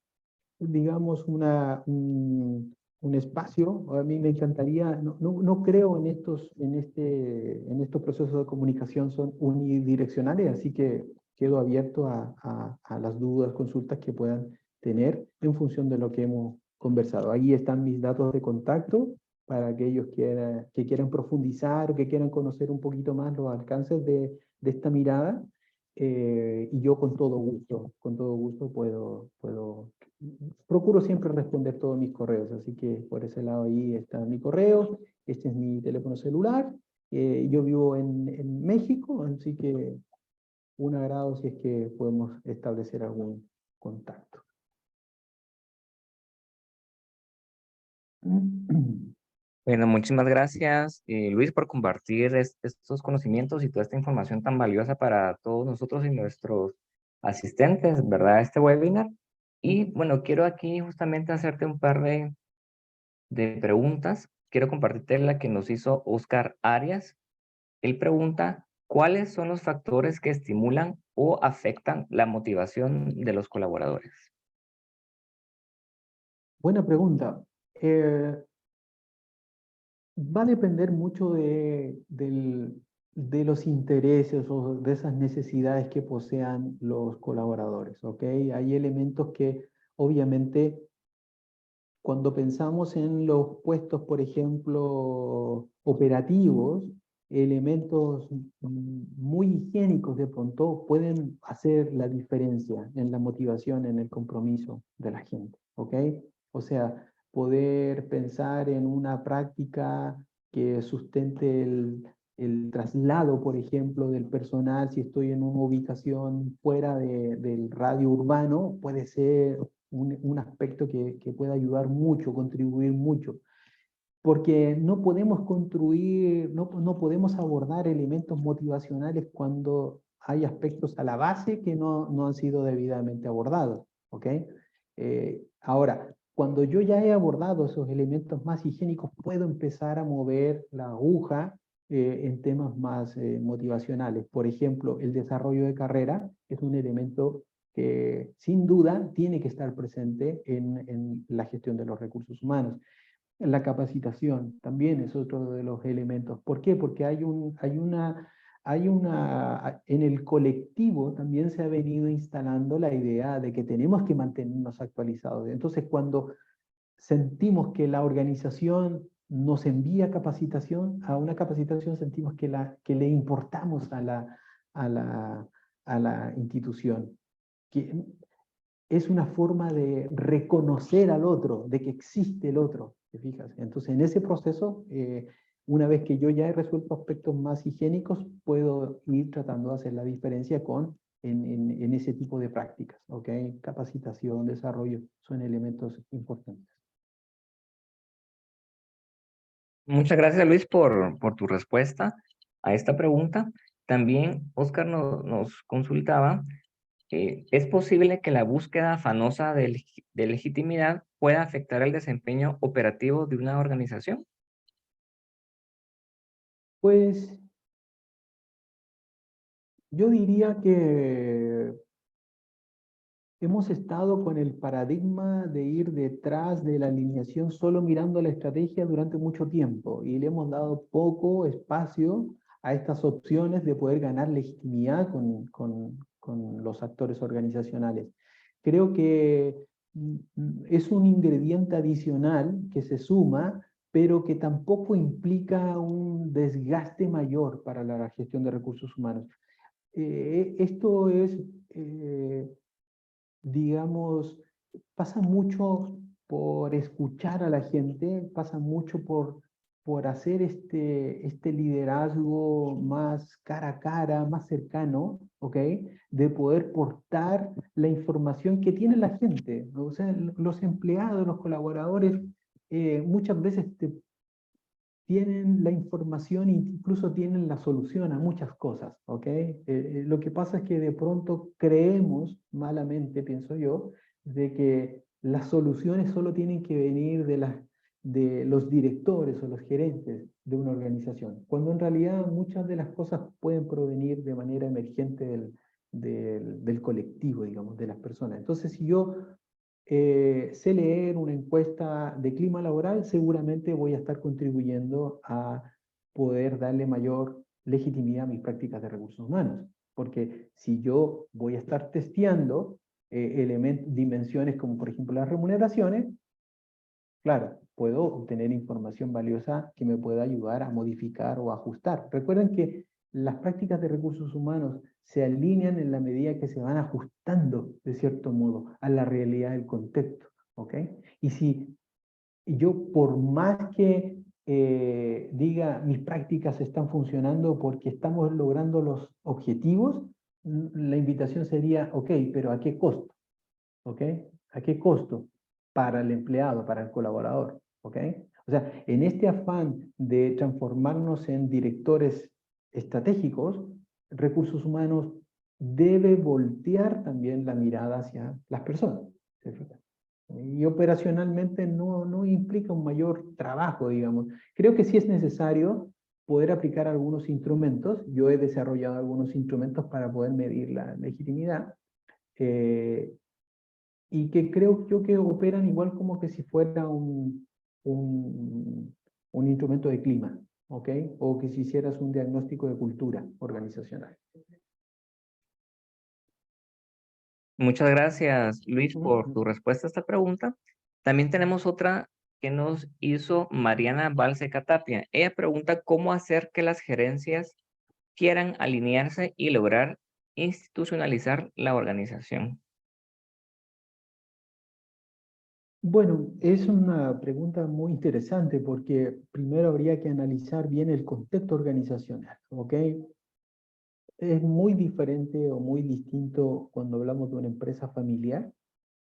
digamos, un espacio. A mí me encantaría, no creo en estos procesos de comunicación son unidireccionales, así que quedo abierto a las dudas, consultas que puedan tener en función de lo que hemos conversado. Ahí están mis datos de contacto para aquellos que quieran profundizar o que quieran conocer un poquito más los alcances de esta mirada. Y yo con todo gusto procuro siempre responder todos mis correos, así que por ese lado ahí está mi correo, este es mi teléfono celular, yo vivo en México, así que un agrado si es que podemos establecer algún contacto. Bueno, muchísimas gracias, Luis, por compartir estos conocimientos y toda esta información tan valiosa para todos nosotros y nuestros asistentes, ¿verdad? Este webinar. Y bueno, quiero aquí justamente hacerte un par de preguntas. Quiero compartirte la que nos hizo Oscar Arias. Él pregunta, ¿cuáles son los factores que estimulan o afectan la motivación de los colaboradores? Buena pregunta. Va a depender mucho de los intereses o de esas necesidades que posean los colaboradores, ¿ok? Hay elementos que obviamente cuando pensamos en los puestos, por ejemplo, operativos, elementos muy higiénicos de pronto pueden hacer la diferencia en la motivación, en el compromiso de la gente, ¿ok? O sea, poder pensar en una práctica que sustente el traslado, por ejemplo, del personal, si estoy en una ubicación fuera del radio urbano, puede ser un aspecto que puede ayudar mucho, contribuir mucho. Porque no podemos construir, no podemos abordar elementos motivacionales cuando hay aspectos a la base que no han sido debidamente abordados, ¿ok? Ahora, cuando yo ya he abordado esos elementos más higiénicos, puedo empezar a mover la aguja en temas más motivacionales. Por ejemplo, el desarrollo de carrera es un elemento que sin duda tiene que estar presente en la gestión de los recursos humanos. La capacitación también es otro de los elementos. ¿Por qué? Porque en el colectivo también se ha venido instalando la idea de que tenemos que mantenernos actualizados. Entonces, cuando sentimos que la organización nos envía capacitación, a una capacitación sentimos que le importamos a la institución. Que es una forma de reconocer al otro, de que existe el otro, ¿te fijas? Entonces, en ese proceso, una vez que yo ya he resuelto aspectos más higiénicos, puedo ir tratando de hacer la diferencia en ese tipo de prácticas, ¿ok? Capacitación, desarrollo, son elementos importantes. Muchas gracias, Luis, por tu respuesta a esta pregunta. También Oscar nos consultaba, ¿es posible que la búsqueda afanosa de legitimidad pueda afectar el desempeño operativo de una organización? Pues yo diría que hemos estado con el paradigma de ir detrás de la alineación solo mirando la estrategia durante mucho tiempo y le hemos dado poco espacio a estas opciones de poder ganar legitimidad con los actores organizacionales. Creo que es un ingrediente adicional que se suma, pero que tampoco implica un desgaste mayor para la gestión de recursos humanos. Esto es... digamos, pasa mucho por escuchar a la gente, pasa mucho por hacer este liderazgo más cara a cara, más cercano, ¿ok? De poder portar la información que tiene la gente. O sea, los empleados, los colaboradores, muchas veces tienen la información e incluso tienen la solución a muchas cosas, ¿ok? Lo que pasa es que de pronto creemos malamente, pienso yo, de que las soluciones solo tienen que venir de los directores o los gerentes de una organización, cuando en realidad muchas de las cosas pueden provenir de manera emergente del colectivo, digamos, de las personas. Entonces, si yo sé leer una encuesta de clima laboral, seguramente voy a estar contribuyendo a poder darle mayor legitimidad a mis prácticas de recursos humanos. Porque si yo voy a estar testeando dimensiones como por ejemplo las remuneraciones, claro, puedo obtener información valiosa que me pueda ayudar a modificar o ajustar. Recuerden que las prácticas de recursos humanos se alinean en la medida que se van ajustando, de cierto modo, a la realidad del contexto, ¿ok? Y si yo, por más que diga mis prácticas están funcionando porque estamos logrando los objetivos, la invitación sería, ok, pero ¿a qué costo? ¿Ok? ¿A qué costo? Para el empleado, para el colaborador, ¿ok? O sea, en este afán de transformarnos en directores estratégicos, recursos humanos debe voltear también la mirada hacia las personas. ¿Cierto? Y operacionalmente no implica un mayor trabajo, digamos. Creo que sí es necesario poder aplicar algunos instrumentos. Yo he desarrollado algunos instrumentos para poder medir la legitimidad. Y que creo yo que operan igual como que si fuera un instrumento de clima, ¿ok? O que si hicieras un diagnóstico de cultura organizacional. Muchas gracias, Luis, por tu respuesta a esta pregunta. También tenemos otra que nos hizo Mariana Balseca Tapia. Ella pregunta cómo hacer que las gerencias quieran alinearse y lograr institucionalizar la organización. Bueno, es una pregunta muy interesante porque primero habría que analizar bien el contexto organizacional, ¿ok? Es muy diferente o muy distinto cuando hablamos de una empresa familiar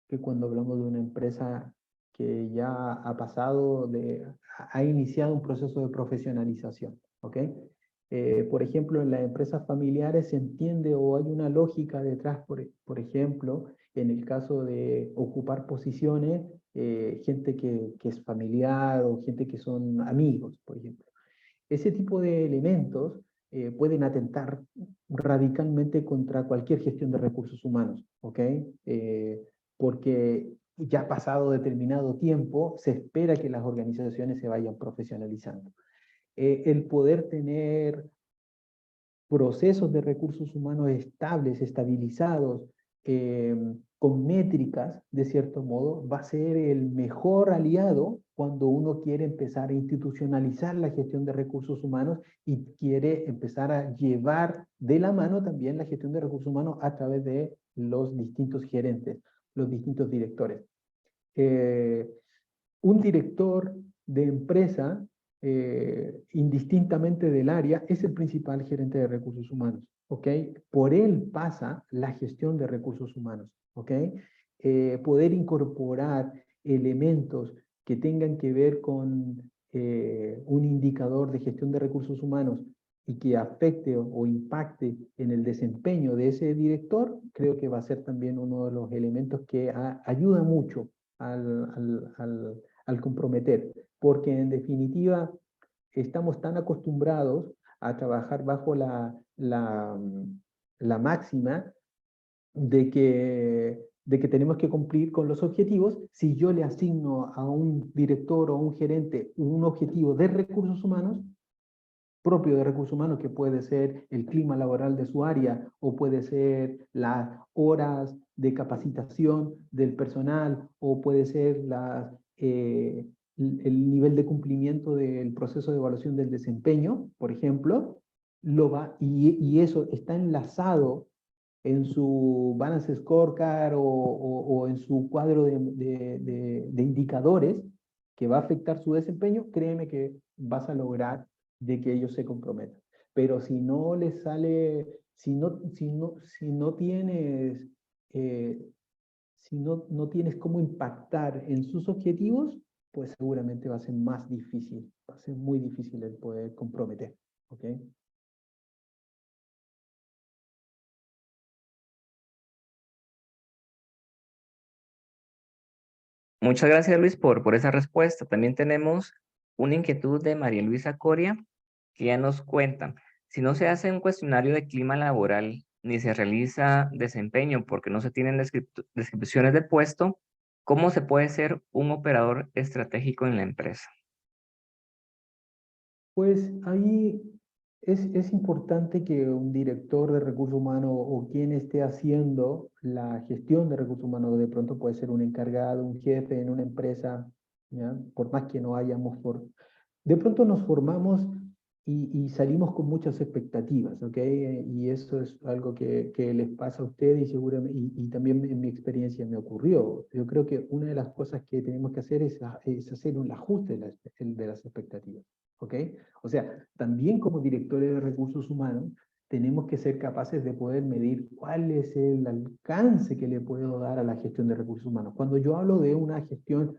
que cuando hablamos de una empresa que ya ha pasado ha iniciado un proceso de profesionalización, ¿ok? Por ejemplo, en las empresas familiares se entiende o hay una lógica detrás, por ejemplo, en el caso de ocupar posiciones, gente que es familiar o gente que son amigos, por ejemplo. Ese tipo de elementos pueden atentar radicalmente contra cualquier gestión de recursos humanos, ¿ok? Porque ya ha pasado determinado tiempo, se espera que las organizaciones se vayan profesionalizando. El poder tener procesos de recursos humanos estables, estabilizados, con métricas, de cierto modo, va a ser el mejor aliado cuando uno quiere empezar a institucionalizar la gestión de recursos humanos y quiere empezar a llevar de la mano también la gestión de recursos humanos a través de los distintos gerentes, los distintos directores. Eh, un director de empresa, indistintamente del área, es el principal gerente de recursos humanos, ¿ok? Por él pasa la gestión de recursos humanos, ¿ok? Poder incorporar elementos que tengan que ver con un indicador de gestión de recursos humanos y que afecte o impacte en el desempeño de ese director, creo que va a ser también uno de los elementos que ayuda mucho al comprometer, porque en definitiva estamos tan acostumbrados a trabajar bajo la máxima de que tenemos que cumplir con los objetivos. Si yo le asigno a un director o a un gerente un objetivo de recursos humanos, propio de recursos humanos, que puede ser el clima laboral de su área o puede ser las horas de capacitación del personal o puede ser el nivel de cumplimiento del proceso de evaluación del desempeño, por ejemplo, y eso está enlazado en su balance scorecard o en su cuadro de indicadores que va a afectar su desempeño, créeme que vas a lograr de que ellos se comprometan. Pero si no les sale, si no tienes, no tienes cómo impactar en sus objetivos, pues seguramente va a ser más difícil, va a ser muy difícil el poder comprometer, ¿ok? Muchas gracias, Luis, por esa respuesta. También tenemos una inquietud de María Luisa Coria, que ya nos cuenta, si no se hace un cuestionario de clima laboral ni se realiza desempeño porque no se tienen descripciones de puesto, ¿cómo se puede ser un operador estratégico en la empresa? Pues ahí es importante que un director de recursos humanos o quien esté haciendo la gestión de recursos humanos, de pronto puede ser un encargado, un jefe en una empresa, ¿ya? Por más que no hayamos de pronto nos formamos y salimos con muchas expectativas, ¿ok? Y eso es algo que les pasa a ustedes y seguramente, y también en mi experiencia me ocurrió. Yo creo que una de las cosas que tenemos que hacer es hacer un ajuste de las expectativas, ¿ok? O sea, también como directores de recursos humanos, tenemos que ser capaces de poder medir cuál es el alcance que le puedo dar a la gestión de recursos humanos. Cuando yo hablo de una gestión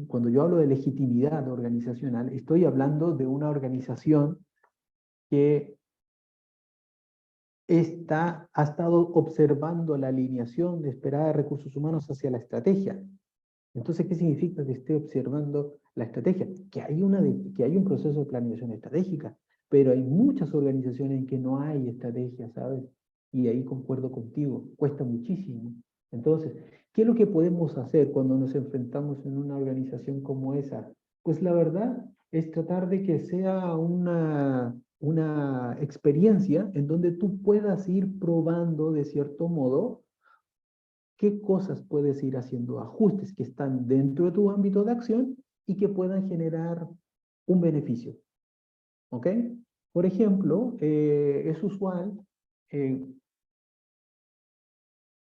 cuando yo hablo de legitimidad organizacional, estoy hablando de una organización que ha estado observando la alineación de esperada de recursos humanos hacia la estrategia. Entonces, ¿qué significa que esté observando la estrategia? Que hay un proceso de planeación estratégica, pero hay muchas organizaciones en que no hay estrategia, ¿sabes? Y ahí concuerdo contigo, cuesta muchísimo. Entonces, ¿qué es lo que podemos hacer cuando nos enfrentamos en una organización como esa? Pues la verdad es tratar de que sea una experiencia en donde tú puedas ir probando de cierto modo qué cosas puedes ir haciendo, ajustes que están dentro de tu ámbito de acción y que puedan generar un beneficio. ¿Ok? Por ejemplo, es usual eh,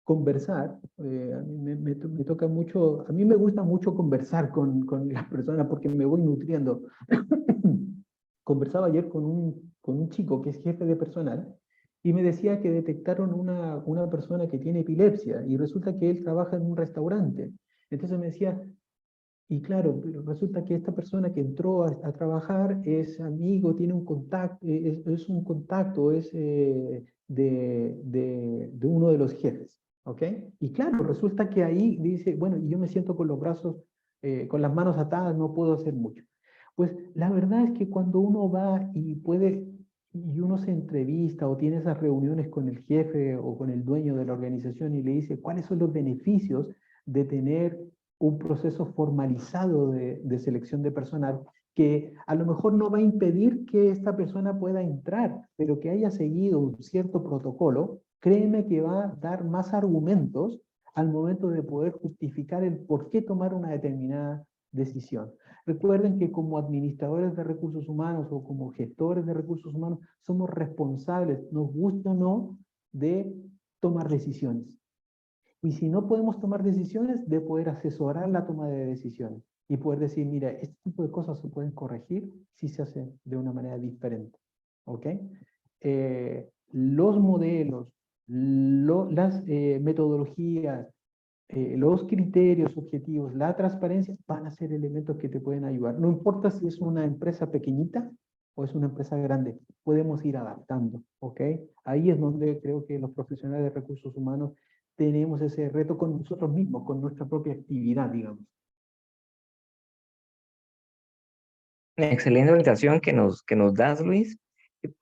conversar, a mí me toca mucho, a mí me gusta mucho conversar con las personas porque me voy nutriendo. Conversaba ayer con un chico que es jefe de personal y me decía que detectaron una persona que tiene epilepsia y resulta que él trabaja en un restaurante. Entonces me decía, y claro, pero resulta que esta persona que entró a trabajar es amigo, tiene un contacto, es un contacto, es de uno de los jefes, ¿ok? Y claro, resulta que ahí dice, bueno, y yo me siento con los brazos, con las manos atadas, no puedo hacer mucho. Pues la verdad es que cuando uno va y puede, y uno se entrevista o tiene esas reuniones con el jefe o con el dueño de la organización y le dice cuáles son los beneficios de tener un proceso formalizado de selección de personal que a lo mejor no va a impedir que esta persona pueda entrar, pero que haya seguido un cierto protocolo, créeme que va a dar más argumentos al momento de poder justificar el por qué tomar una determinada decisión. Recuerden que como administradores de recursos humanos o como gestores de recursos humanos somos responsables, nos gusta o no, de tomar decisiones. Y si no podemos tomar decisiones, de poder asesorar la toma de decisiones y poder decir, mira, este tipo de cosas se pueden corregir si se hace de una manera diferente. ¿Ok? Los modelos, las metodologías, los criterios objetivos, la transparencia van a ser elementos que te pueden ayudar. No importa si es una empresa pequeñita o es una empresa grande, podemos ir adaptando, ¿ok? Ahí es donde creo que los profesionales de recursos humanos tenemos ese reto con nosotros mismos, con nuestra propia actividad, digamos. Excelente orientación que nos das, Luis.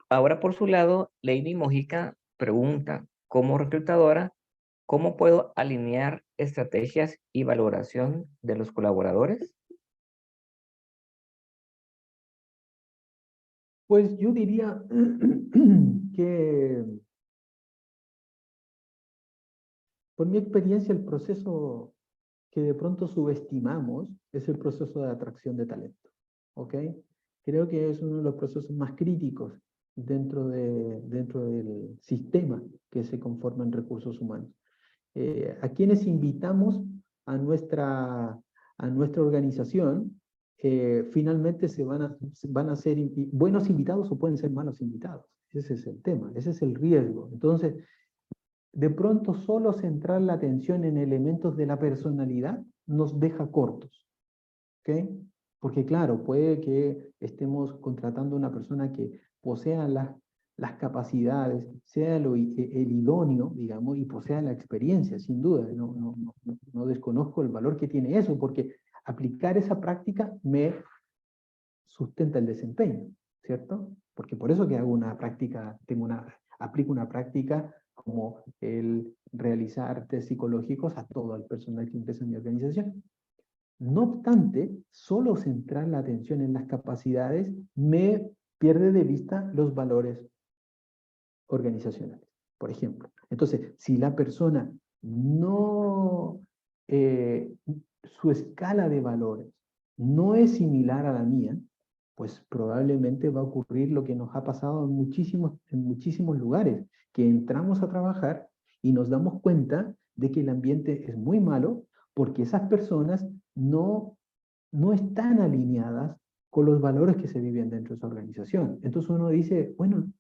Ahora, por su lado, Lady Mojica pregunta, como reclutadora, ¿cómo puedo alinear estrategias y valoración de los colaboradores? Pues yo diría que, por mi experiencia, el proceso que de pronto subestimamos es el proceso de atracción de talento. ¿Ok? Creo que es uno de los procesos más críticos dentro del sistema que se conforma en recursos humanos. A quienes invitamos a nuestra organización, finalmente van a ser buenos invitados o pueden ser malos invitados. Ese es el tema, ese es el riesgo. Entonces, de pronto solo centrar la atención en elementos de la personalidad nos deja cortos. ¿Ok? Porque claro, puede que estemos contratando a una persona que posea las capacidades, sea el idóneo, digamos, y posea la experiencia, sin duda. No desconozco el valor que tiene eso, porque aplicar esa práctica me sustenta el desempeño, ¿cierto? Porque por eso que hago una práctica, aplico una práctica como el realizar test psicológicos a todo el personal que ingresa en mi organización. No obstante, solo centrar la atención en las capacidades me pierde de vista los valores organizacionales, por ejemplo. Entonces, si la persona no, su escala de valores no es similar a la mía, pues probablemente va a ocurrir lo que nos ha pasado en muchísimos lugares, que entramos a trabajar y nos damos cuenta de que el ambiente es muy malo porque esas personas no están alineadas con los valores que se viven dentro de esa organización. Entonces uno dice, bueno,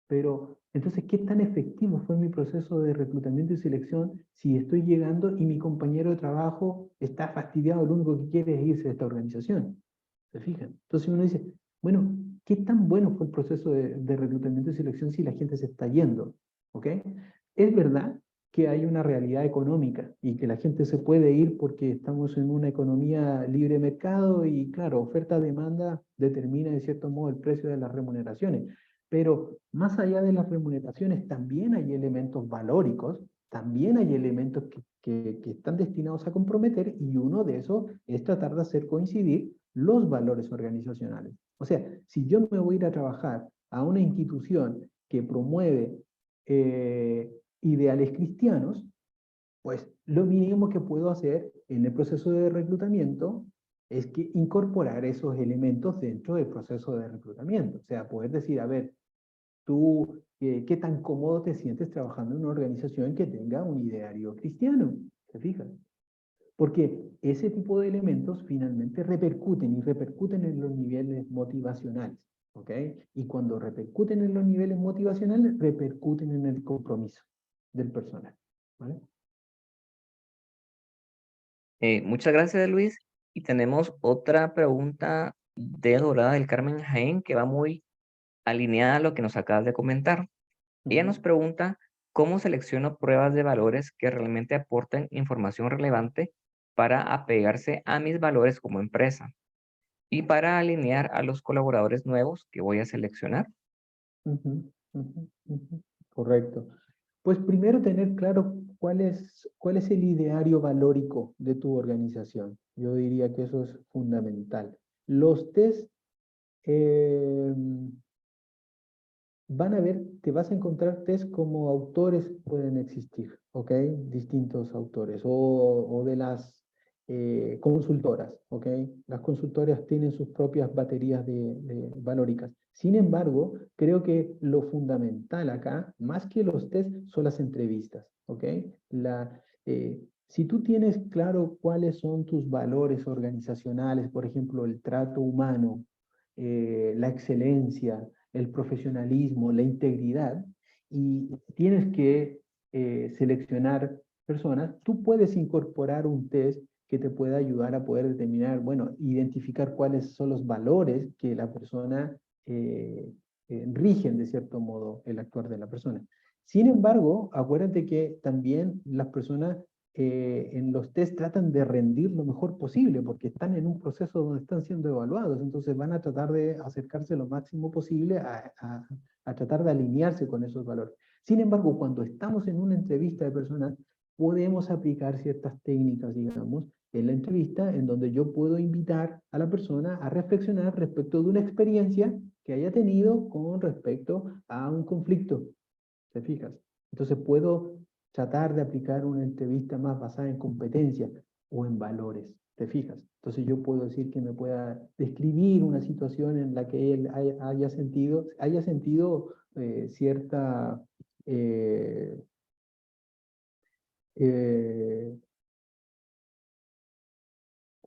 pero entonces, ¿qué tan efectivo fue mi proceso de reclutamiento y selección si estoy llegando y mi compañero de trabajo está fastidiado, lo único que quiere es irse de esta organización? ¿Se fijan? Entonces uno dice, bueno, ¿qué tan bueno fue el proceso de reclutamiento y selección si la gente se está yendo? ¿Ok? Es verdad que hay una realidad económica y que la gente se puede ir porque estamos en una economía libre de mercado y claro, oferta-demanda determina de cierto modo el precio de las remuneraciones. Pero más allá de las remuneraciones, también hay elementos valóricos, también hay elementos que están destinados a comprometer y uno de esos es tratar de hacer coincidir los valores organizacionales. O sea, si yo me voy a ir a trabajar a una institución que promueve ideales cristianos, pues lo mínimo que puedo hacer en el proceso de reclutamiento es que incorporar esos elementos dentro del proceso de reclutamiento. O sea, poder decir, a ver, tú qué tan cómodo te sientes trabajando en una organización que tenga un ideario cristiano, ¿te fijas? Porque ese tipo de elementos finalmente repercuten y repercuten en los niveles motivacionales, ¿ok? Y cuando repercuten en los niveles motivacionales, repercuten en el compromiso del personal, ¿vale? Muchas gracias, Luis. Y tenemos otra pregunta de Dorada del Carmen Jaén que va muy alineada a lo que nos acabas de comentar. Ella nos pregunta, ¿cómo selecciono pruebas de valores que realmente aporten información relevante para apegarse a mis valores como empresa y para alinear a los colaboradores nuevos que voy a seleccionar? Ujú, ujú, ujú. Correcto. Pues primero tener claro cuál es el ideario valórico de tu organización. Yo diría que eso es fundamental. Los test eh, van a ver, te vas a encontrar test como autores pueden existir, ¿ok? Distintos autores o de las consultoras, ¿ok? Las consultoras tienen sus propias baterías de valóricas. Sin embargo, creo que lo fundamental acá, más que los test, son las entrevistas, ¿ok? Si tú tienes claro cuáles son tus valores organizacionales, por ejemplo, el trato humano, la excelencia, el profesionalismo, la integridad, y tienes que seleccionar personas, tú puedes incorporar un test que te pueda ayudar a poder determinar, bueno, identificar cuáles son los valores que la persona rigen de cierto modo el actuar de la persona. Sin embargo, acuérdate que también las personas en los test tratan de rendir lo mejor posible porque están en un proceso donde están siendo evaluados, entonces van a tratar de acercarse lo máximo posible a tratar de alinearse con esos valores. Sin embargo, cuando estamos en una entrevista de personas, podemos aplicar ciertas técnicas, digamos, en la entrevista en donde yo puedo invitar a la persona a reflexionar respecto de una experiencia que haya tenido con respecto a un conflicto. ¿Te fijas? Entonces puedo tratar de aplicar una entrevista más basada en competencias o en valores. ¿Te fijas? Entonces yo puedo decir que me pueda describir una situación en la que él haya sentido cierta eh, eh,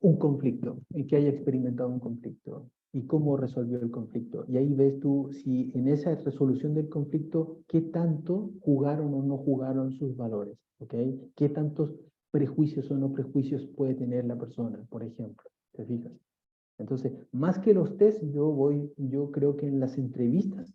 un conflicto, y que haya experimentado un conflicto y cómo resolvió el conflicto. Y ahí ves tú si en esa resolución del conflicto, qué tanto jugaron o no jugaron sus valores, ¿ok? ¿Qué tantos prejuicios o no prejuicios puede tener la persona, por ejemplo? ¿Te fijas? Entonces, más que los test, yo creo que en las entrevistas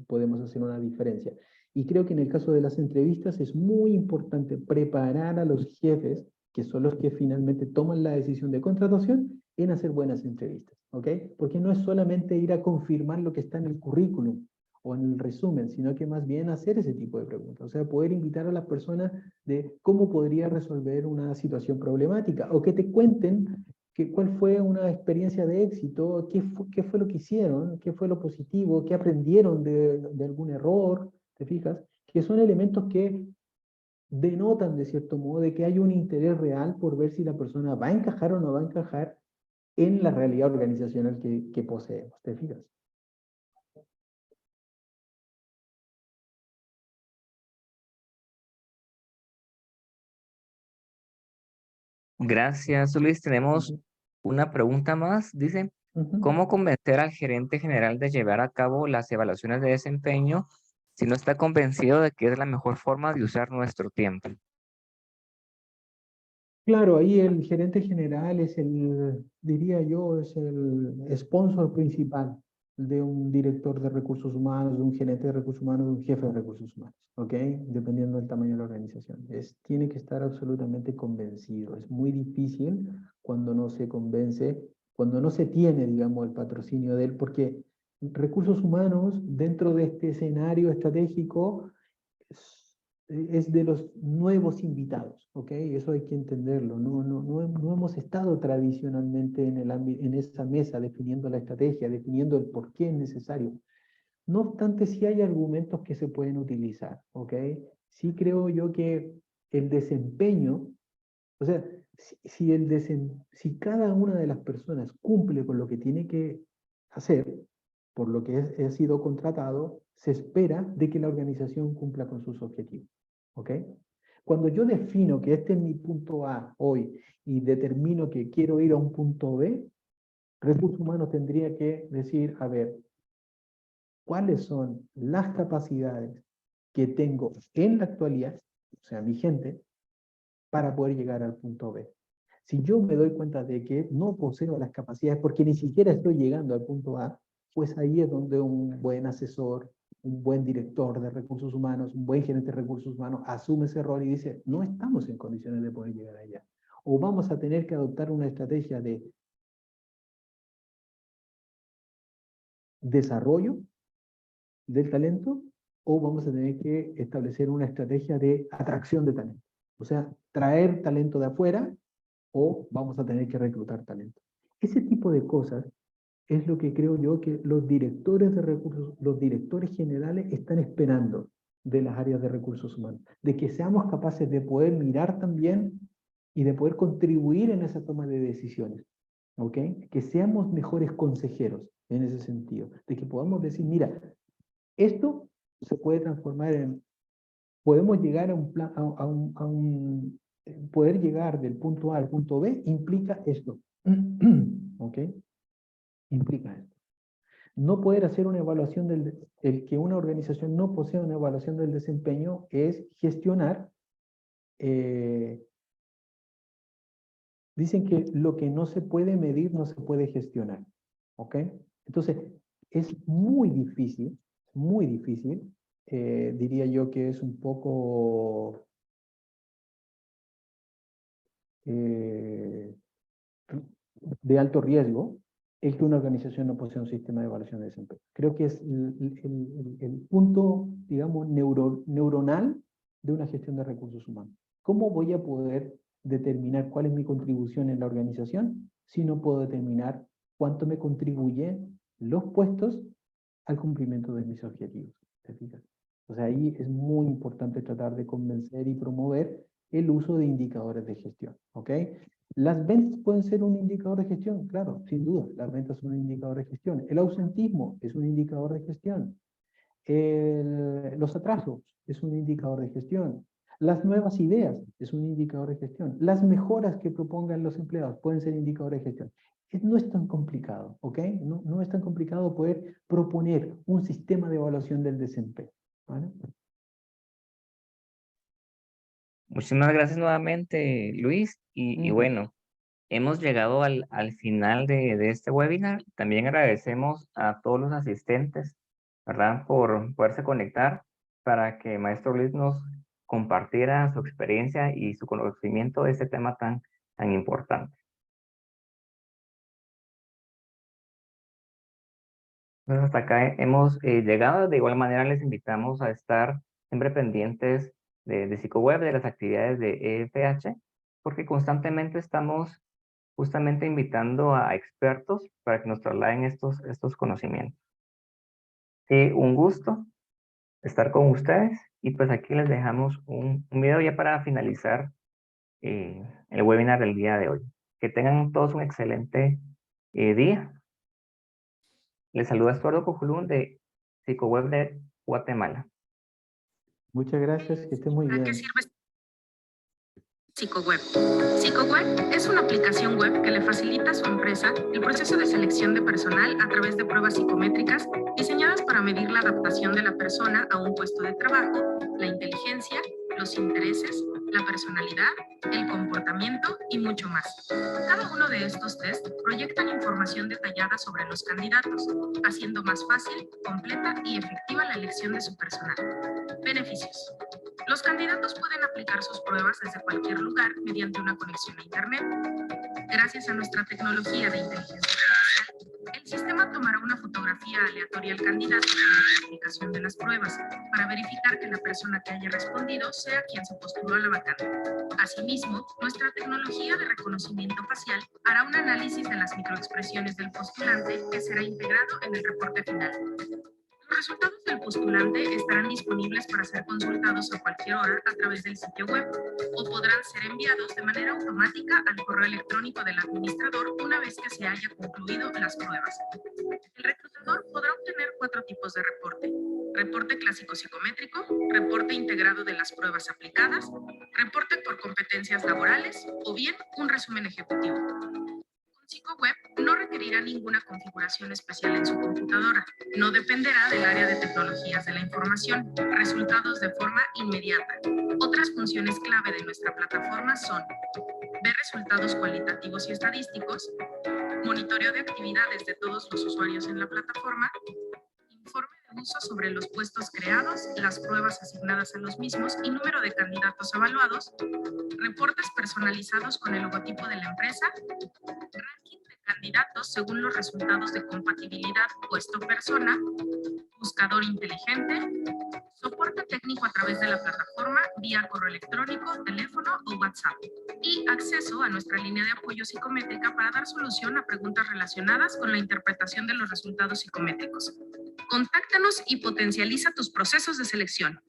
podemos hacer una diferencia. Y creo que en el caso de las entrevistas es muy importante preparar a los jefes, que son los que finalmente toman la decisión de contratación, en hacer buenas entrevistas, ¿ok? Porque no es solamente ir a confirmar lo que está en el currículum o en el resumen, sino que más bien hacer ese tipo de preguntas. O sea, poder invitar a las personas de cómo podría resolver una situación problemática o que te cuenten cuál fue una experiencia de éxito, qué fue lo que hicieron, qué fue lo positivo, qué aprendieron de algún error, ¿te fijas? Que son elementos que denotan de cierto modo de que hay un interés real por ver si la persona va a encajar o no va a encajar en la realidad organizacional que poseemos, ¿te fijas? Gracias, Luis. Tenemos Ujú, una pregunta más. Dice, ujú. ¿cómo convencer al gerente general de llevar a cabo las evaluaciones de desempeño si no está convencido de que es la mejor forma de usar nuestro tiempo? Claro, ahí el gerente general es diría yo, es el sponsor principal de un director de recursos humanos, de un gerente de recursos humanos, de un jefe de recursos humanos, ¿ok? Dependiendo del tamaño de la organización. Tiene que estar absolutamente convencido. Es muy difícil cuando no se convence, cuando no se tiene, digamos, el patrocinio de él, porque recursos humanos dentro de este escenario estratégico es de los nuevos invitados, ¿ok? Eso hay que entenderlo. No hemos estado tradicionalmente en esa mesa definiendo la estrategia, definiendo el por qué es necesario. No obstante, sí hay argumentos que se pueden utilizar, ¿ok? Sí creo yo que el desempeño, o sea, si cada una de las personas cumple con lo que tiene que hacer, por lo que he sido contratado, se espera de que la organización cumpla con sus objetivos. ¿Ok? Cuando yo defino que este es mi punto A hoy y determino que quiero ir a un punto B, Recursos Humanos tendría que decir, a ver, ¿cuáles son las capacidades que tengo en la actualidad, o sea, mi gente, para poder llegar al punto B? Si yo me doy cuenta de que no poseo las capacidades porque ni siquiera estoy llegando al punto A, pues ahí es donde un buen asesor, un buen director de recursos humanos, un buen gerente de recursos humanos asume ese rol y dice, no estamos en condiciones de poder llegar allá. O vamos a tener que adoptar una estrategia de desarrollo del talento, o vamos a tener que establecer una estrategia de atracción de talento. O sea, traer talento de afuera, o vamos a tener que reclutar talento. Ese tipo de cosas es lo que creo yo que los directores de recursos, los directores generales están esperando de las áreas de recursos humanos, de que seamos capaces de poder mirar también y de poder contribuir en esa toma de decisiones, ¿ok? Que seamos mejores consejeros en ese sentido, de que podamos decir, mira, esto se puede transformar en, podemos llegar a un plan, poder llegar del punto A al punto B implica esto, ¿ok? Implica esto. No poder hacer una evaluación el que una organización no posea una evaluación del desempeño es gestionar, dicen que lo que no se puede medir no se puede gestionar, ¿ok? Entonces, es muy difícil, diría yo que es un poco de alto riesgo el que una organización no posea un sistema de evaluación de desempeño. Creo que es el punto, digamos, neuronal de una gestión de recursos humanos. ¿Cómo voy a poder determinar cuál es mi contribución en la organización si no puedo determinar cuánto me contribuyen los puestos al cumplimiento de mis objetivos? ¿Te fijas? O sea, ahí es muy importante tratar de convencer y promover el uso de indicadores de gestión, ¿ok? ¿Las ventas pueden ser un indicador de gestión? Claro, sin duda, las ventas son un indicador de gestión. El ausentismo es un indicador de gestión. Los atrasos es un indicador de gestión. Las nuevas ideas es un indicador de gestión. Las mejoras que propongan los empleados pueden ser indicadores de gestión. No es tan complicado, ¿ok? No es tan complicado poder proponer un sistema de evaluación del desempeño, ¿vale? Muchísimas gracias nuevamente, Luis. Y bueno, hemos llegado al final de este webinar. También agradecemos a todos los asistentes, ¿verdad? Por poderse conectar para que Maestro Luis nos compartiera su experiencia y su conocimiento de este tema tan importante. Entonces, hasta acá hemos llegado. De igual manera, les invitamos a estar siempre pendientes de Psicoweb, de las actividades de EFH, porque constantemente estamos justamente invitando a expertos para que nos trasladen estos conocimientos. Un gusto estar con ustedes y pues aquí les dejamos un video ya para finalizar el webinar del día de hoy. Que tengan todos un excelente día. Les saluda Estuardo Cojulún de Psicoweb de Guatemala. Muchas gracias, que esté muy bien. ¿Para qué sirve Psicoweb? Psicoweb es una aplicación web que le facilita a su empresa el proceso de selección de personal a través de pruebas psicométricas diseñadas para medir la adaptación de la persona a un puesto de trabajo, la inteligencia, los intereses, la personalidad, el comportamiento y mucho más. Cada uno de estos test proyectan información detallada sobre los candidatos, haciendo más fácil, completa y efectiva la elección de su personal. Beneficios. Los candidatos pueden aplicar sus pruebas desde cualquier lugar mediante una conexión a Internet. Gracias a nuestra tecnología de inteligencia artificial, el sistema tomará una fotografía aleatoria al candidato en la aplicación de las pruebas para verificar que la persona que haya respondido sea quien se postuló a la vacante. Asimismo, nuestra tecnología de reconocimiento facial hará un análisis de las microexpresiones del postulante que será integrado en el reporte final. Los resultados del postulante estarán disponibles para ser consultados a cualquier hora a través del sitio web o podrán ser enviados de manera automática al correo electrónico del administrador una vez que se haya concluido las pruebas. El reclutador podrá obtener 4 tipos de reporte: reporte clásico psicométrico, reporte integrado de las pruebas aplicadas, reporte por competencias laborales o bien un resumen ejecutivo. PsychoWeb no requerirá ninguna configuración especial en su computadora. No dependerá del área de tecnologías de la información. Resultados de forma inmediata. Otras funciones clave de nuestra plataforma son: ver resultados cualitativos y estadísticos, monitoreo de actividades de todos los usuarios en la plataforma, informe de uso sobre los puestos creados, las pruebas asignadas a los mismos y número de candidatos evaluados, reportes personalizados con el logotipo de la empresa, ranking de candidatos según los resultados de compatibilidad puesto-persona, buscador inteligente, soporte técnico a través de la plataforma vía correo electrónico, teléfono o WhatsApp y acceso a nuestra línea de apoyo psicométrica para dar solución a preguntas relacionadas con la interpretación de los resultados psicométricos. Contáctanos y potencializa tus procesos de selección.